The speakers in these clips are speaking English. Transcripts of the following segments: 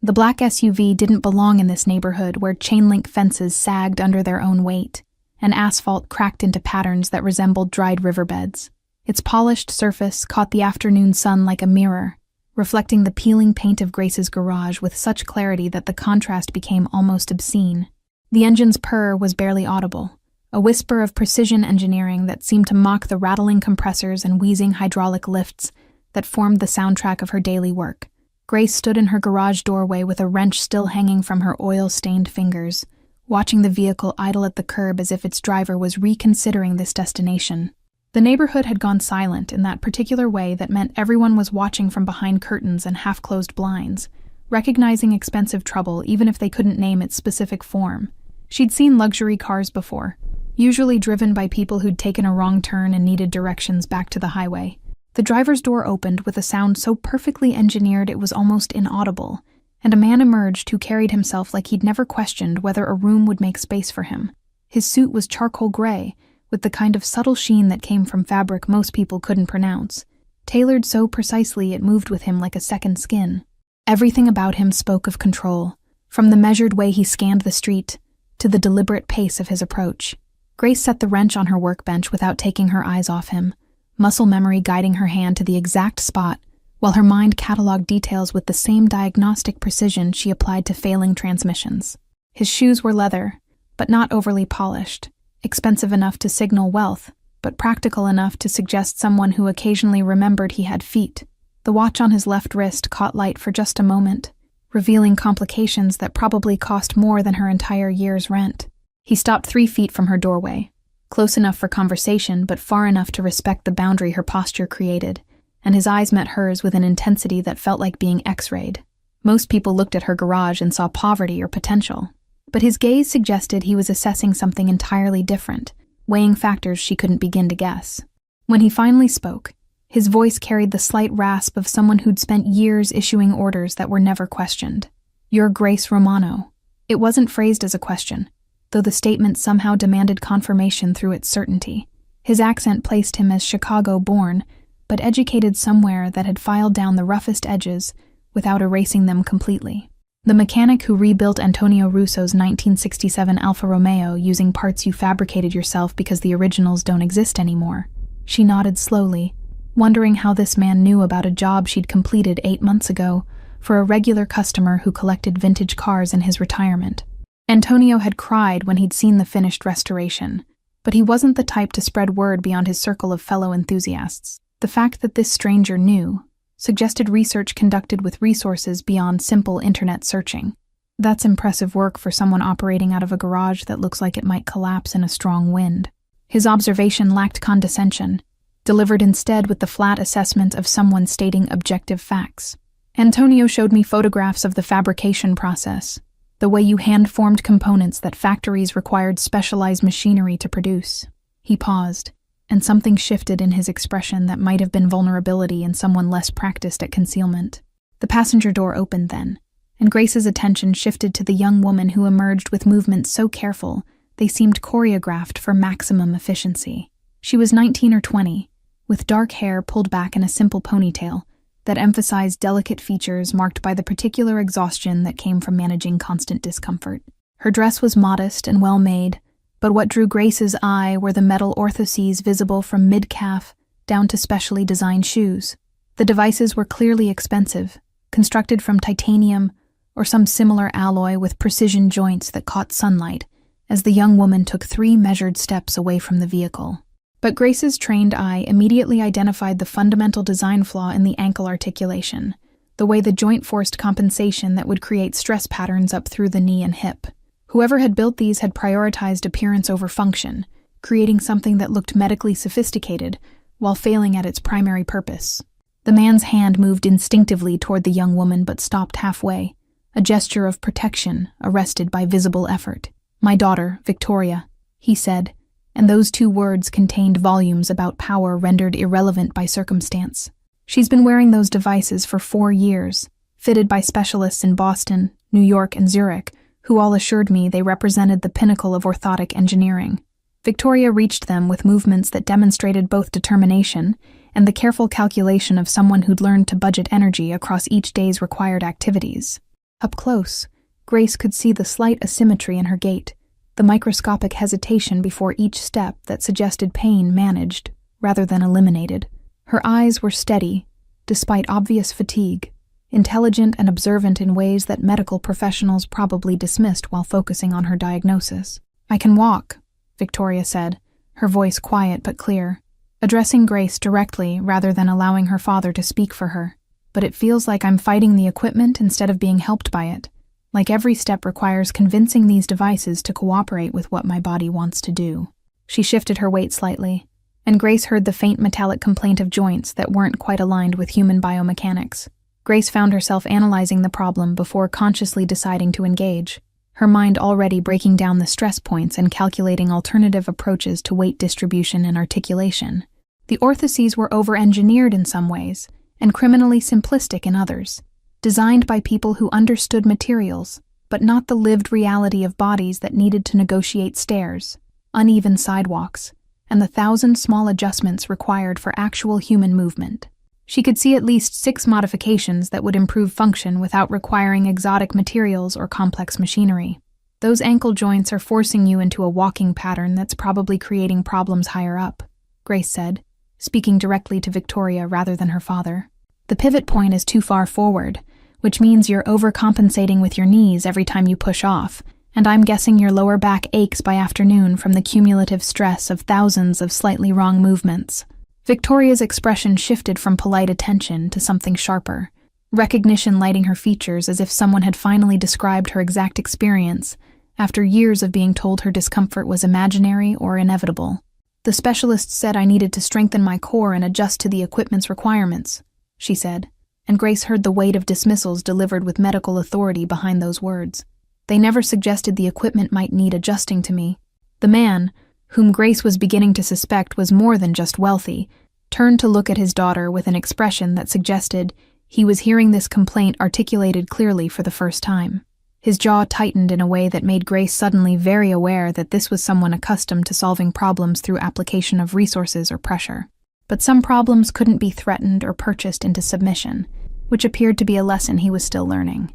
The black SUV didn't belong in this neighborhood where chain-link fences sagged under their own weight, and asphalt cracked into patterns that resembled dried riverbeds. Its polished surface caught the afternoon sun like a mirror, reflecting the peeling paint of Grace's garage with such clarity that the contrast became almost obscene. The engine's purr was barely audible, a whisper of precision engineering that seemed to mock the rattling compressors and wheezing hydraulic lifts that formed the soundtrack of her daily work. Grace stood in her garage doorway with a wrench still hanging from her oil-stained fingers, watching the vehicle idle at the curb as if its driver was reconsidering this destination. The neighborhood had gone silent in that particular way that meant everyone was watching from behind curtains and half-closed blinds, recognizing expensive trouble even if they couldn't name its specific form. She'd seen luxury cars before, usually driven by people who'd taken a wrong turn and needed directions back to the highway. The driver's door opened with a sound so perfectly engineered it was almost inaudible, and a man emerged who carried himself like he'd never questioned whether a room would make space for him. His suit was charcoal gray, with the kind of subtle sheen that came from fabric most people couldn't pronounce, tailored so precisely it moved with him like a second skin. Everything about him spoke of control, from the measured way he scanned the street to the deliberate pace of his approach. Grace set the wrench on her workbench without taking her eyes off him, muscle memory guiding her hand to the exact spot, while her mind cataloged details with the same diagnostic precision she applied to failing transmissions. His shoes were leather, but not overly polished, expensive enough to signal wealth, but practical enough to suggest someone who occasionally remembered he had feet. The watch on his left wrist caught light for just a moment, revealing complications that probably cost more than her entire year's rent. He stopped 3 feet from her doorway, close enough for conversation but far enough to respect the boundary her posture created, and his eyes met hers with an intensity that felt like being X-rayed. Most people looked at her garage and saw poverty or potential, but his gaze suggested he was assessing something entirely different, weighing factors she couldn't begin to guess. When he finally spoke, his voice carried the slight rasp of someone who'd spent years issuing orders that were never questioned. "You're Grace Romano." It wasn't phrased as a question, though the statement somehow demanded confirmation through its certainty. His accent placed him as Chicago-born, but educated somewhere that had filed down the roughest edges without erasing them completely. The mechanic who rebuilt Antonio Russo's 1967 Alfa Romeo using parts you fabricated yourself because the originals don't exist anymore. She nodded slowly, wondering how this man knew about a job she'd completed 8 months ago for a regular customer who collected vintage cars in his retirement. Antonio had cried when he'd seen the finished restoration, but he wasn't the type to spread word beyond his circle of fellow enthusiasts. The fact that this stranger knew suggested research conducted with resources beyond simple internet searching. That's impressive work for someone operating out of a garage that looks like it might collapse in a strong wind. His observation lacked condescension, delivered instead with the flat assessment of someone stating objective facts. "Antonio showed me photographs of the fabrication process, the way you hand-formed components that factories required specialized machinery to produce." He paused, and something shifted in his expression that might have been vulnerability in someone less practiced at concealment. The passenger door opened then, and Grace's attention shifted to the young woman who emerged with movements so careful they seemed choreographed for maximum efficiency. She was 19 or 20, with dark hair pulled back in a simple ponytail that emphasized delicate features marked by the particular exhaustion that came from managing constant discomfort. Her dress was modest and well-made, but what drew Grace's eye were the metal orthoses visible from mid-calf down to specially designed shoes. The devices were clearly expensive, constructed from titanium or some similar alloy with precision joints that caught sunlight, as the young woman took 3 measured steps away from the vehicle. But Grace's trained eye immediately identified the fundamental design flaw in the ankle articulation, the way the joint forced compensation that would create stress patterns up through the knee and hip. Whoever had built these had prioritized appearance over function, creating something that looked medically sophisticated while failing at its primary purpose. The man's hand moved instinctively toward the young woman but stopped halfway, a gesture of protection arrested by visible effort. "My daughter, Victoria," he said, and those 2 words contained volumes about power rendered irrelevant by circumstance. "She's been wearing those devices for 4 years, fitted by specialists in Boston, New York, and Zurich, who all assured me they represented the pinnacle of orthotic engineering." Victoria reached them with movements that demonstrated both determination and the careful calculation of someone who'd learned to budget energy across each day's required activities. Up close, Grace could see the slight asymmetry in her gait, the microscopic hesitation before each step that suggested pain managed rather than eliminated. Her eyes were steady, despite obvious fatigue, intelligent and observant in ways that medical professionals probably dismissed while focusing on her diagnosis. "I can walk," Victoria said, her voice quiet but clear, addressing Grace directly rather than allowing her father to speak for her. "But it feels like I'm fighting the equipment instead of being helped by it. Like every step requires convincing these devices to cooperate with what my body wants to do." She shifted her weight slightly, and Grace heard the faint metallic complaint of joints that weren't quite aligned with human biomechanics. Grace found herself analyzing the problem before consciously deciding to engage, her mind already breaking down the stress points and calculating alternative approaches to weight distribution and articulation. The orthoses were over-engineered in some ways, and criminally simplistic in others, designed by people who understood materials, but not the lived reality of bodies that needed to negotiate stairs, uneven sidewalks, and the 1,000 small adjustments required for actual human movement. She could see at least 6 modifications that would improve function without requiring exotic materials or complex machinery. "Those ankle joints are forcing you into a walking pattern that's probably creating problems higher up," Grace said, speaking directly to Victoria rather than her father. "The pivot point is too far forward, which means you're overcompensating with your knees every time you push off, and I'm guessing your lower back aches by afternoon from the cumulative stress of thousands of slightly wrong movements." Victoria's expression shifted from polite attention to something sharper, recognition lighting her features as if someone had finally described her exact experience after years of being told her discomfort was imaginary or inevitable. "The specialist said I needed to strengthen my core and adjust to the equipment's requirements," she said, and Grace heard the weight of dismissals delivered with medical authority behind those words. "They never suggested the equipment might need adjusting to me." The man, whom Grace was beginning to suspect was more than just wealthy, turned to look at his daughter with an expression that suggested he was hearing this complaint articulated clearly for the first time. His jaw tightened in a way that made Grace suddenly very aware that this was someone accustomed to solving problems through application of resources or pressure. But some problems couldn't be threatened or purchased into submission, which appeared to be a lesson he was still learning.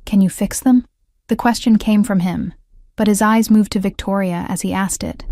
"Can you fix them?" The question came from him, but his eyes moved to Victoria as he asked it,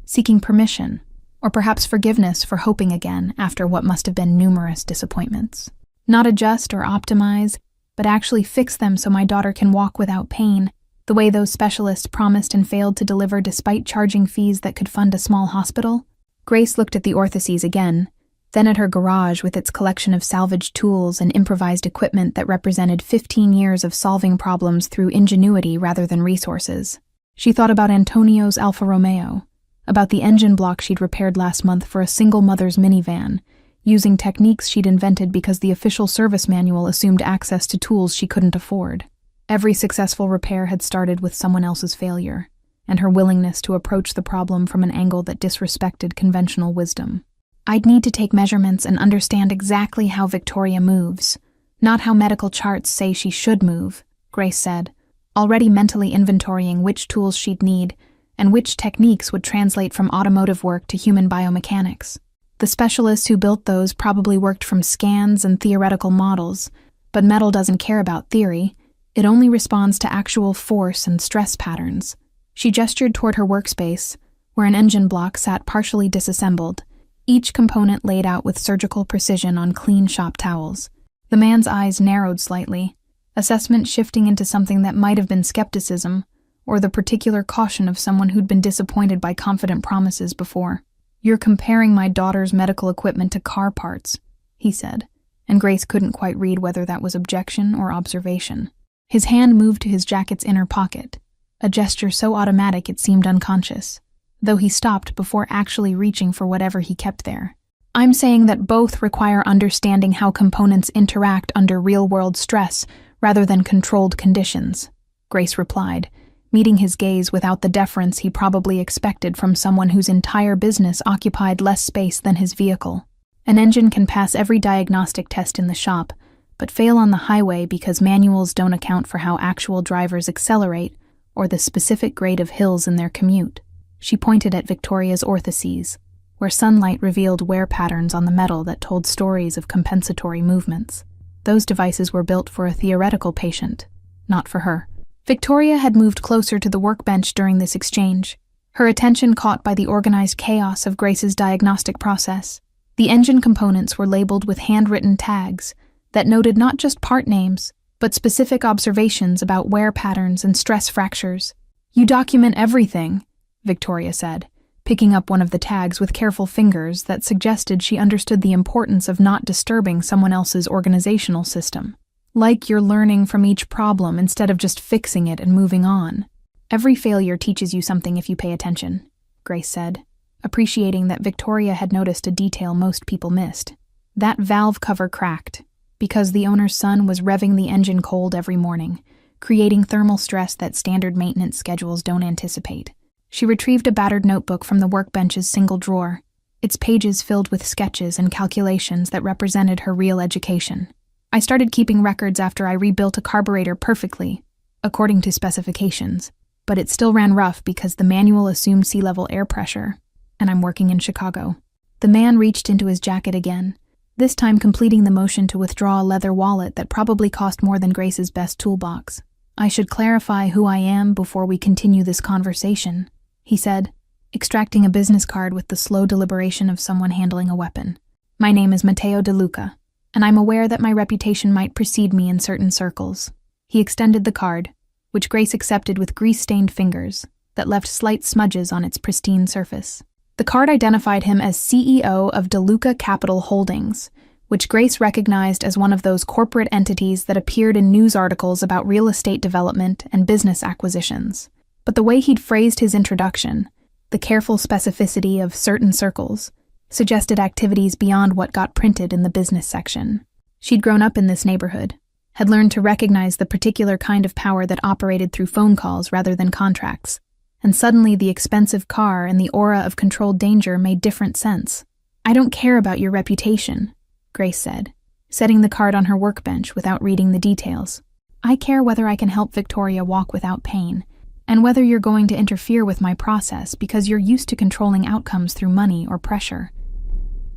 seeking permission, or perhaps forgiveness for hoping again after what must have been numerous disappointments. "Not adjust or optimize, but actually fix them so my daughter can walk without pain, the way those specialists promised and failed to deliver despite charging fees that could fund a small hospital?" Grace looked at the orthoses again, then at her garage with its collection of salvaged tools and improvised equipment that represented 15 years of solving problems through ingenuity rather than resources. She thought about Antonio's Alfa Romeo, about the engine block she'd repaired last month for a single mother's minivan, using techniques she'd invented because the official service manual assumed access to tools she couldn't afford. Every successful repair had started with someone else's failure, and her willingness to approach the problem from an angle that disrespected conventional wisdom. "I'd need to take measurements and understand exactly how Victoria moves, not how medical charts say she should move," Grace said, already mentally inventorying which tools she'd need and which techniques would translate from automotive work to human biomechanics. The specialists who built those probably worked from scans and theoretical models, but metal doesn't care about theory, it only responds to actual force and stress patterns. She gestured toward her workspace, where an engine block sat partially disassembled, each component laid out with surgical precision on clean shop towels. The man's eyes narrowed slightly, assessment shifting into something that might have been skepticism, or the particular caution of someone who'd been disappointed by confident promises before. "You're comparing my daughter's medical equipment to car parts," he said, and Grace couldn't quite read whether that was objection or observation. His hand moved to his jacket's inner pocket, a gesture so automatic it seemed unconscious, though he stopped before actually reaching for whatever he kept there. "I'm saying that both require understanding how components interact under real-world stress rather than controlled conditions," Grace replied, meeting his gaze without the deference he probably expected from someone whose entire business occupied less space than his vehicle. "An engine can pass every diagnostic test in the shop, but fail on the highway because manuals don't account for how actual drivers accelerate or the specific grade of hills in their commute." She pointed at Victoria's orthoses, where sunlight revealed wear patterns on the metal that told stories of compensatory movements. Those devices were built for a theoretical patient, not for her. Victoria had moved closer to the workbench during this exchange, her attention caught by the organized chaos of Grace's diagnostic process. The engine components were labeled with handwritten tags that noted not just part names, but specific observations about wear patterns and stress fractures. "You document everything," Victoria said, picking up one of the tags with careful fingers that suggested she understood the importance of not disturbing someone else's organizational system. "Like you're learning from each problem instead of just fixing it and moving on." "Every failure teaches you something if you pay attention," Grace said, appreciating that Victoria had noticed a detail most people missed. That valve cover cracked because the owner's son was revving the engine cold every morning, creating thermal stress that standard maintenance schedules don't anticipate. She retrieved a battered notebook from the workbench's single drawer, its pages filled with sketches and calculations that represented her real education. "I started keeping records after I rebuilt a carburetor perfectly, according to specifications, but it still ran rough because the manual assumed sea-level air pressure, and I'm working in Chicago." The man reached into his jacket again, this time completing the motion to withdraw a leather wallet that probably cost more than Grace's best toolbox. "I should clarify who I am before we continue this conversation," he said, extracting a business card with the slow deliberation of someone handling a weapon. "My name is Matteo De Luca, and I'm aware that my reputation might precede me in certain circles." He extended the card, which Grace accepted with grease-stained fingers that left slight smudges on its pristine surface. The card identified him as CEO of De Luca Capital Holdings, which Grace recognized as one of those corporate entities that appeared in news articles about real estate development and business acquisitions. But the way he'd phrased his introduction, the careful specificity of certain circles, suggested activities beyond what got printed in the business section. She'd grown up in this neighborhood, had learned to recognize the particular kind of power that operated through phone calls rather than contracts, and suddenly the expensive car and the aura of controlled danger made different sense. "I don't care about your reputation," Grace said, setting the card on her workbench without reading the details. "I care whether I can help Victoria walk without pain, and whether you're going to interfere with my process because you're used to controlling outcomes through money or pressure."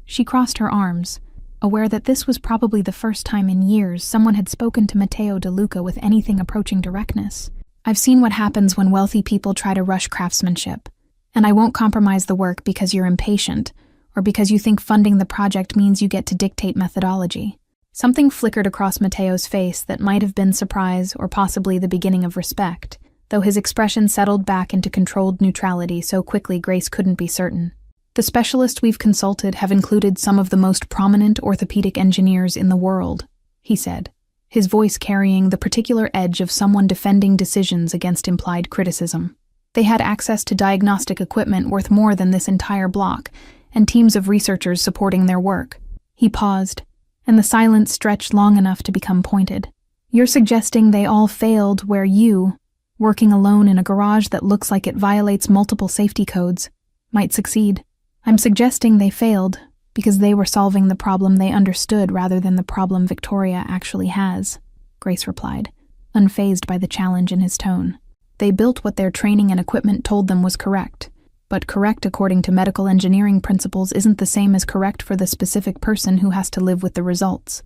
She crossed her arms, aware that this was probably the first time in years someone had spoken to Matteo De Luca with anything approaching directness. "I've seen what happens when wealthy people try to rush craftsmanship, and I won't compromise the work because you're impatient or because you think funding the project means you get to dictate methodology." Something flickered across Matteo's face that might have been surprise or possibly the beginning of respect, though his expression settled back into controlled neutrality so quickly Grace couldn't be certain. "The specialists we've consulted have included some of the most prominent orthopedic engineers in the world," he said, his voice carrying the particular edge of someone defending decisions against implied criticism. "They had access to diagnostic equipment worth more than this entire block, and teams of researchers supporting their work." He paused, and the silence stretched long enough to become pointed. "You're suggesting they all failed where you, working alone in a garage that looks like it violates multiple safety codes, might succeed." "I'm suggesting they failed because they were solving the problem they understood rather than the problem Victoria actually has," Grace replied, unfazed by the challenge in his tone. "They built what their training and equipment told them was correct, but correct according to medical engineering principles isn't the same as correct for the specific person who has to live with the results."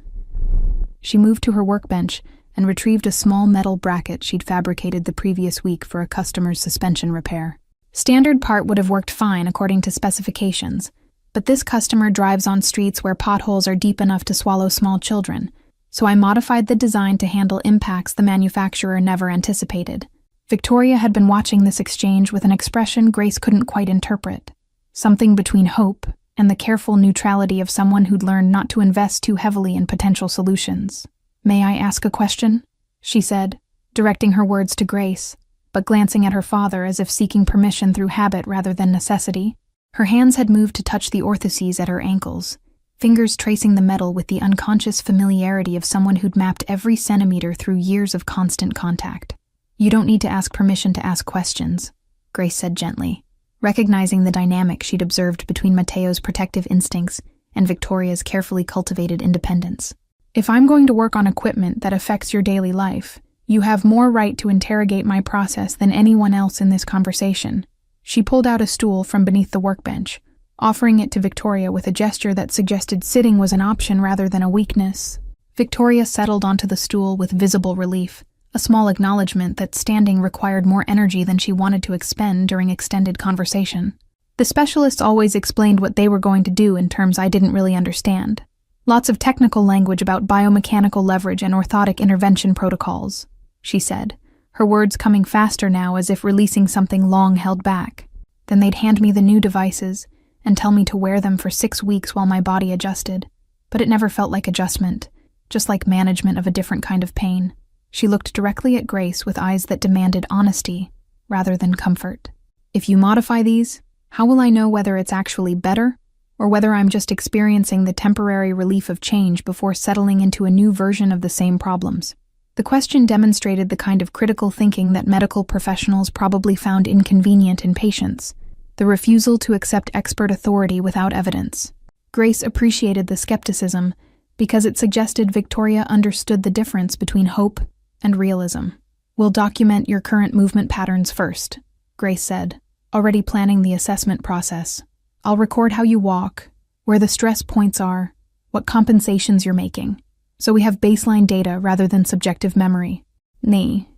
She moved to her workbench and retrieved a small metal bracket she'd fabricated the previous week for a customer's suspension repair. Standard part would have worked fine according to specifications, but this customer drives on streets where potholes are deep enough to swallow small children, so I modified the design to handle impacts the manufacturer never anticipated. Victoria had been watching this exchange with an expression Grace couldn't quite interpret, something between hope and the careful neutrality of someone who'd learned not to invest too heavily in potential solutions. "May I ask a question?" she said, directing her words to Grace, but glancing at her father as if seeking permission through habit rather than necessity. Her hands had moved to touch the orthoses at her ankles, fingers tracing the metal with the unconscious familiarity of someone who'd mapped every centimeter through years of constant contact. "You don't need to ask permission to ask questions," Grace said gently, recognizing the dynamic she'd observed between Matteo's protective instincts and Victoria's carefully cultivated independence. "If I'm going to work on equipment that affects your daily life, you have more right to interrogate my process than anyone else in this conversation." She pulled out a stool from beneath the workbench, offering it to Victoria with a gesture that suggested sitting was an option rather than a weakness. Victoria settled onto the stool with visible relief, a small acknowledgement that standing required more energy than she wanted to expend during extended conversation. The specialists always explained what they were going to do in terms I didn't really understand. Lots of technical language about biomechanical leverage and orthotic intervention protocols, she said, her words coming faster now as if releasing something long held back. Then they'd hand me the new devices and tell me to wear them for 6 weeks while my body adjusted. But it never felt like adjustment, just like management of a different kind of pain. She looked directly at Grace with eyes that demanded honesty rather than comfort. If you modify these, how will I know whether it's actually better or whether I'm just experiencing the temporary relief of change before settling into a new version of the same problems? The question demonstrated the kind of critical thinking that medical professionals probably found inconvenient in patients, the refusal to accept expert authority without evidence. Grace appreciated the skepticism because it suggested Victoria understood the difference between hope and realism. "We'll document your current movement patterns first," Grace said, already planning the assessment process. "I'll record how you walk, where the stress points are, what compensations you're making, so we have baseline data rather than subjective memory."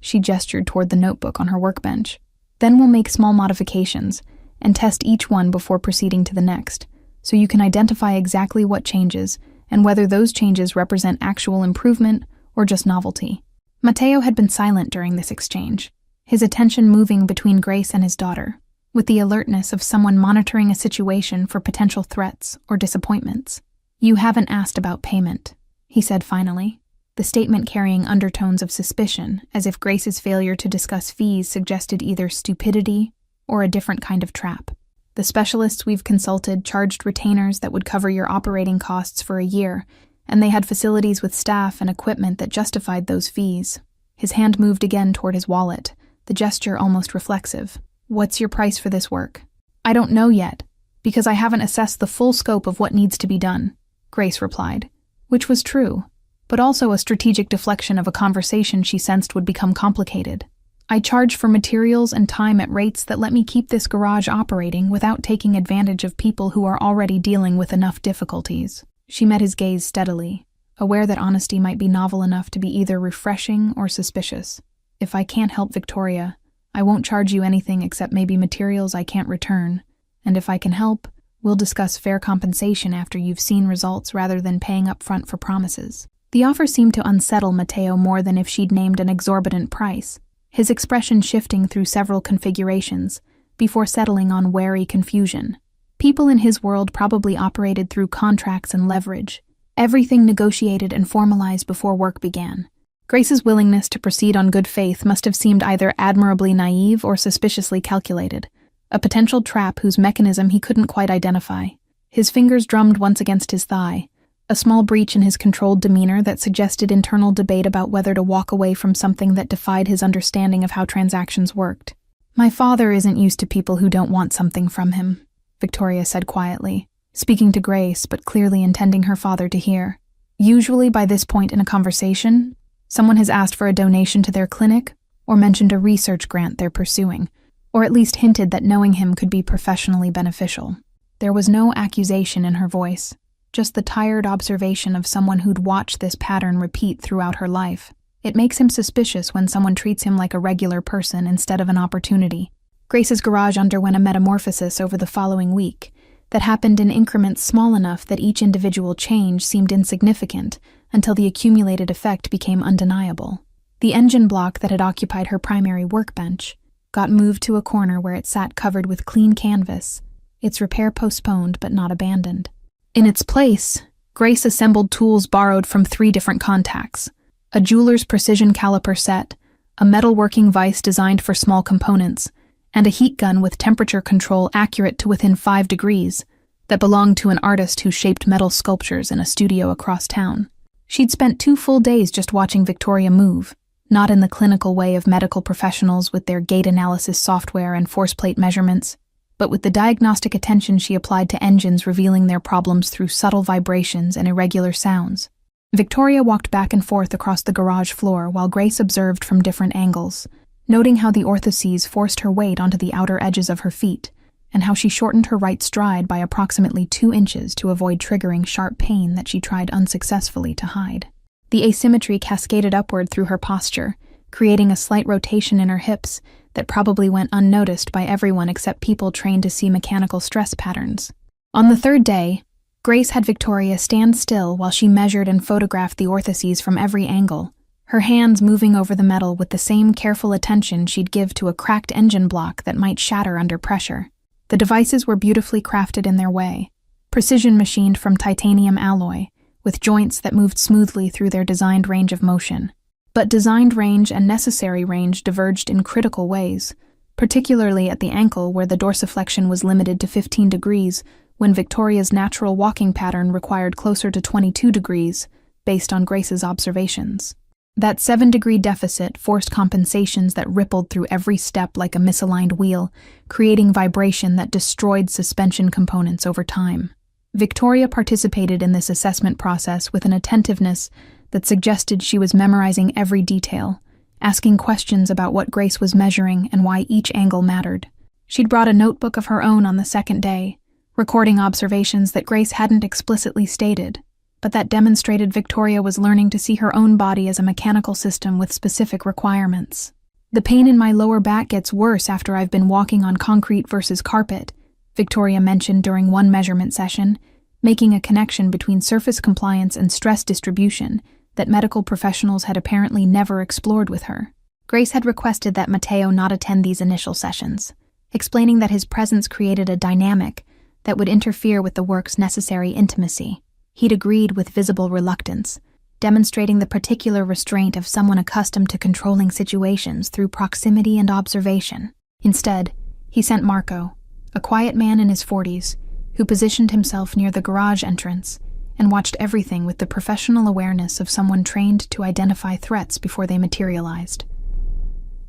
She gestured toward the notebook on her workbench. "Then we'll make small modifications and test each one before proceeding to the next, so you can identify exactly what changes and whether those changes represent actual improvement or just novelty." Matteo had been silent during this exchange, his attention moving between Grace and his daughter, with the alertness of someone monitoring a situation for potential threats or disappointments. "You haven't asked about payment," he said finally, the statement carrying undertones of suspicion, as if Grace's failure to discuss fees suggested either stupidity or a different kind of trap. "The specialists we've consulted charged retainers that would cover your operating costs for a year, and they had facilities with staff and equipment that justified those fees." His hand moved again toward his wallet, the gesture almost reflexive. "What's your price for this work?" "I don't know yet, because I haven't assessed the full scope of what needs to be done," Grace replied, which was true, but also a strategic deflection of a conversation she sensed would become complicated. "I charge for materials and time at rates that let me keep this garage operating without taking advantage of people who are already dealing with enough difficulties." She met his gaze steadily, aware that honesty might be novel enough to be either refreshing or suspicious. "If I can't help Victoria, I won't charge you anything except maybe materials I can't return, and if I can help, we'll discuss fair compensation after you've seen results rather than paying up front for promises." The offer seemed to unsettle Matteo more than if she'd named an exorbitant price, his expression shifting through several configurations before settling on wary confusion. People in his world probably operated through contracts and leverage, everything negotiated and formalized before work began. Grace's willingness to proceed on good faith must have seemed either admirably naive or suspiciously calculated, a potential trap whose mechanism he couldn't quite identify. His fingers drummed once against his thigh, a small breach in his controlled demeanor that suggested internal debate about whether to walk away from something that defied his understanding of how transactions worked. "My father isn't used to people who don't want something from him," Victoria said quietly, speaking to Grace but clearly intending her father to hear. "Usually by this point in a conversation, someone has asked for a donation to their clinic or mentioned a research grant they're pursuing, or at least hinted that knowing him could be professionally beneficial." There was no accusation in her voice, just the tired observation of someone who'd watched this pattern repeat throughout her life. It makes him suspicious when someone treats him like a regular person instead of an opportunity. Grace's garage underwent a metamorphosis over the following week that happened in increments small enough that each individual change seemed insignificant until the accumulated effect became undeniable. The engine block that had occupied her primary workbench got moved to a corner where it sat covered with clean canvas, its repair postponed but not abandoned. In its place, Grace assembled tools borrowed from 3 different contacts: a jeweler's precision caliper set, a metalworking vise designed for small components, and a heat gun with temperature control accurate to within 5 degrees that belonged to an artist who shaped metal sculptures in a studio across town. She'd spent 2 full days just watching Victoria move, not in the clinical way of medical professionals with their gait analysis software and force plate measurements, but with the diagnostic attention she applied to engines revealing their problems through subtle vibrations and irregular sounds. Victoria walked back and forth across the garage floor while Grace observed from different angles, noting how the orthoses forced her weight onto the outer edges of her feet, and how she shortened her right stride by approximately 2 inches to avoid triggering sharp pain that she tried unsuccessfully to hide. The asymmetry cascaded upward through her posture, creating a slight rotation in her hips that probably went unnoticed by everyone except people trained to see mechanical stress patterns. On the third day, Grace had Victoria stand still while she measured and photographed the orthoses from every angle, her hands moving over the metal with the same careful attention she'd give to a cracked engine block that might shatter under pressure. The devices were beautifully crafted in their way, precision machined from titanium alloy, with joints that moved smoothly through their designed range of motion. But designed range and necessary range diverged in critical ways, particularly at the ankle where the dorsiflexion was limited to 15 degrees when Victoria's natural walking pattern required closer to 22 degrees, based on Grace's observations. That 7-degree deficit forced compensations that rippled through every step like a misaligned wheel, creating vibration that destroyed suspension components over time. Victoria participated in this assessment process with an attentiveness that suggested she was memorizing every detail, asking questions about what Grace was measuring and why each angle mattered. She'd brought a notebook of her own on the second day, recording observations that Grace hadn't explicitly stated, but that demonstrated Victoria was learning to see her own body as a mechanical system with specific requirements. "The pain in my lower back gets worse after I've been walking on concrete versus carpet," Victoria mentioned during one measurement session, making a connection between surface compliance and stress distribution that medical professionals had apparently never explored with her. Grace had requested that Matteo not attend these initial sessions, explaining that his presence created a dynamic that would interfere with the work's necessary intimacy. He'd agreed with visible reluctance, demonstrating the particular restraint of someone accustomed to controlling situations through proximity and observation. Instead, he sent Marco, a quiet man in his 40s, who positioned himself near the garage entrance and watched everything with the professional awareness of someone trained to identify threats before they materialized.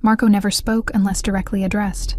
Marco never spoke unless directly addressed,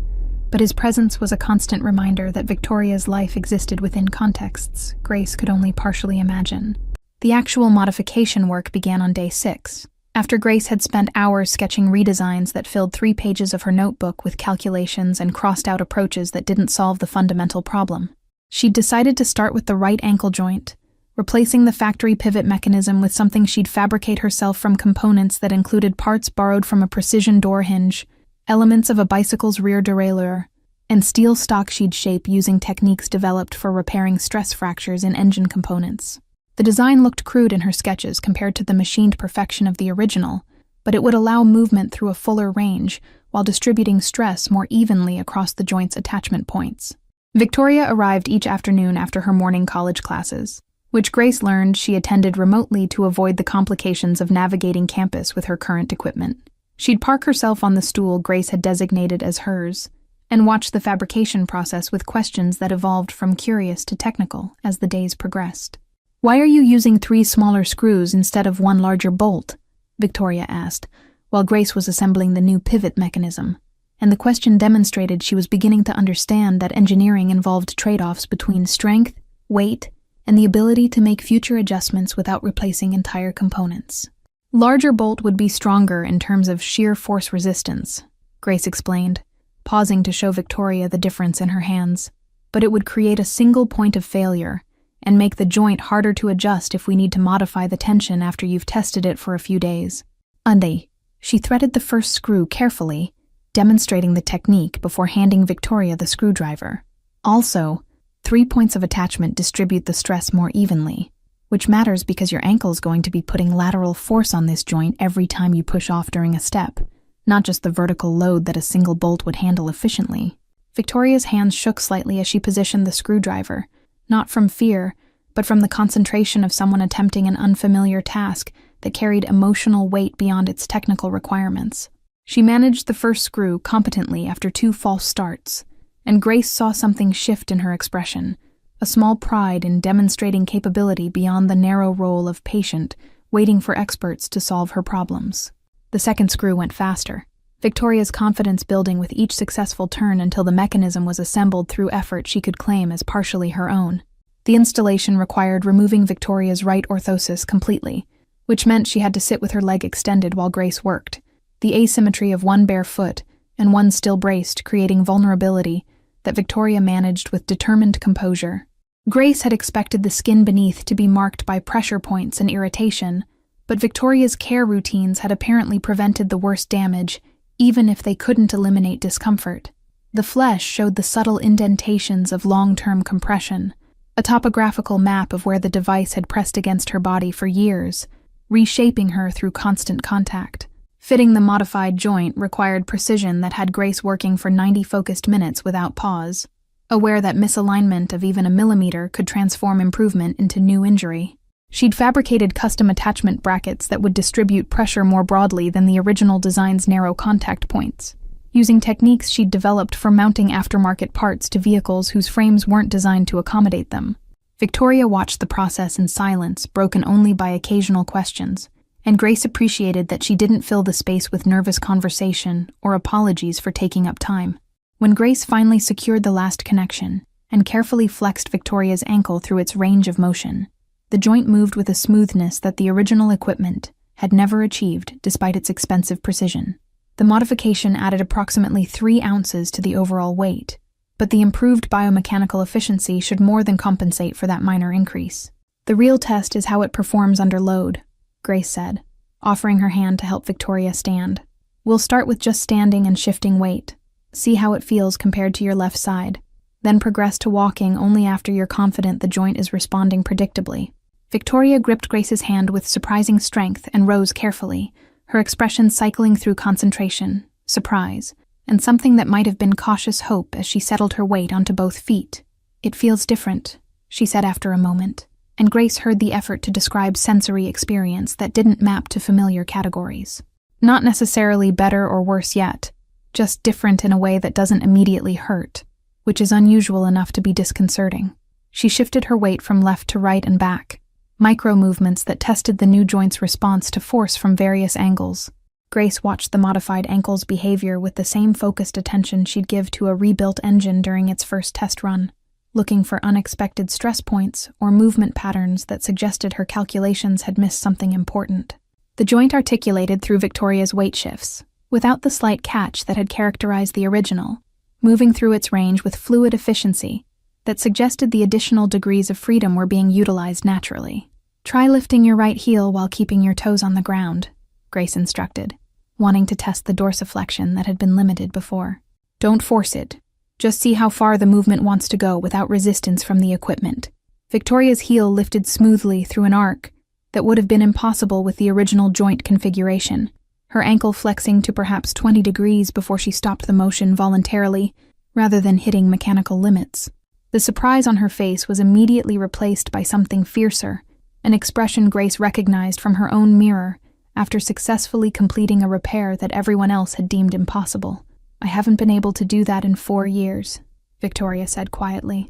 but his presence was a constant reminder that Victoria's life existed within contexts Grace could only partially imagine. The actual modification work began on day 6, after Grace had spent hours sketching redesigns that filled 3 pages of her notebook with calculations and crossed out approaches that didn't solve the fundamental problem. She'd decided to start with the right ankle joint, replacing the factory pivot mechanism with something she'd fabricate herself from components that included parts borrowed from a precision door hinge, elements of a bicycle's rear derailleur, and steel stock she'd shape using techniques developed for repairing stress fractures in engine components. The design looked crude in her sketches compared to the machined perfection of the original, but it would allow movement through a fuller range while distributing stress more evenly across the joint's attachment points. Victoria arrived each afternoon after her morning college classes, which Grace learned she attended remotely to avoid the complications of navigating campus with her current equipment. She'd park herself on the stool Grace had designated as hers, and watch the fabrication process with questions that evolved from curious to technical as the days progressed. "Why are you using 3 smaller screws instead of 1 larger bolt?" Victoria asked, while Grace was assembling the new pivot mechanism, and the question demonstrated she was beginning to understand that engineering involved trade-offs between strength, weight, and the ability to make future adjustments without replacing entire components. "Larger bolt would be stronger in terms of shear force resistance," Grace explained, pausing to show Victoria the difference in her hands. "But it would create a single point of failure and make the joint harder to adjust if we need to modify the tension after you've tested it for a few days." Ande, she threaded the first screw carefully, demonstrating the technique before handing Victoria the screwdriver. "Also, 3 points of attachment distribute the stress more evenly, which matters because your ankle's going to be putting lateral force on this joint every time you push off during a step, not just the vertical load that a single bolt would handle efficiently." Victoria's hands shook slightly as she positioned the screwdriver, not from fear, but from the concentration of someone attempting an unfamiliar task that carried emotional weight beyond its technical requirements. She managed the first screw competently after 2 false starts, and Grace saw something shift in her expression, a small pride in demonstrating capability beyond the narrow role of patient, waiting for experts to solve her problems. The second screw went faster, Victoria's confidence building with each successful turn until the mechanism was assembled through effort she could claim as partially her own. The installation required removing Victoria's right orthosis completely, which meant she had to sit with her leg extended while Grace worked, the asymmetry of 1 bare foot and 1 still braced creating vulnerability that Victoria managed with determined composure. Grace had expected the skin beneath to be marked by pressure points and irritation, But Victoria's care routines had apparently prevented the worst damage, even if they couldn't eliminate discomfort. The flesh showed the subtle indentations of long-term compression, a topographical map of where the device had pressed against her body for years, reshaping her through constant contact. Fitting the modified joint required precision that had Grace working for 90 focused minutes without pause, aware that misalignment of even a millimeter could transform improvement into new injury. She'd fabricated custom attachment brackets that would distribute pressure more broadly than the original design's narrow contact points, using techniques she'd developed for mounting aftermarket parts to vehicles whose frames weren't designed to accommodate them. Victoria watched the process in silence, broken only by occasional questions, and Grace appreciated that she didn't fill the space with nervous conversation or apologies for taking up time. When Grace finally secured the last connection and carefully flexed Victoria's ankle through its range of motion, the joint moved with a smoothness that the original equipment had never achieved despite its expensive precision. The modification added approximately 3 ounces to the overall weight, but the improved biomechanical efficiency should more than compensate for that minor increase. The real test is how it performs under load, Grace said, offering her hand to help Victoria stand. We'll start with just standing and shifting weight. See how it feels compared to your left side. Then progress to walking only after you're confident the joint is responding predictably. Victoria gripped Grace's hand with surprising strength and rose carefully, her expression cycling through concentration, surprise, and something that might have been cautious hope as she settled her weight onto both feet. It feels different, she said after a moment, and Grace heard the effort to describe sensory experience that didn't map to familiar categories. Not necessarily better or worse yet, just different in a way that doesn't immediately hurt, which is unusual enough to be disconcerting. She shifted her weight from left to right and back, micro-movements that tested the new joint's response to force from various angles. Grace watched the modified ankle's behavior with the same focused attention she'd give to a rebuilt engine during its first test run, looking for unexpected stress points or movement patterns that suggested her calculations had missed something important. The joint articulated through Victoria's weight shifts, without the slight catch that had characterized the original, moving through its range with fluid efficiency that suggested the additional degrees of freedom were being utilized naturally. Try lifting your right heel while keeping your toes on the ground, Grace instructed, wanting to test the dorsiflexion that had been limited before. Don't force it. Just see how far the movement wants to go without resistance from the equipment. Victoria's heel lifted smoothly through an arc that would have been impossible with the original joint configuration, her ankle flexing to perhaps 20 degrees before she stopped the motion voluntarily, rather than hitting mechanical limits. The surprise on her face was immediately replaced by something fiercer, an expression Grace recognized from her own mirror after successfully completing a repair that everyone else had deemed impossible. I haven't been able to do that in 4 years, Victoria said quietly,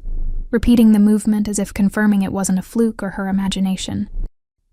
repeating the movement as if confirming it wasn't a fluke or her imagination.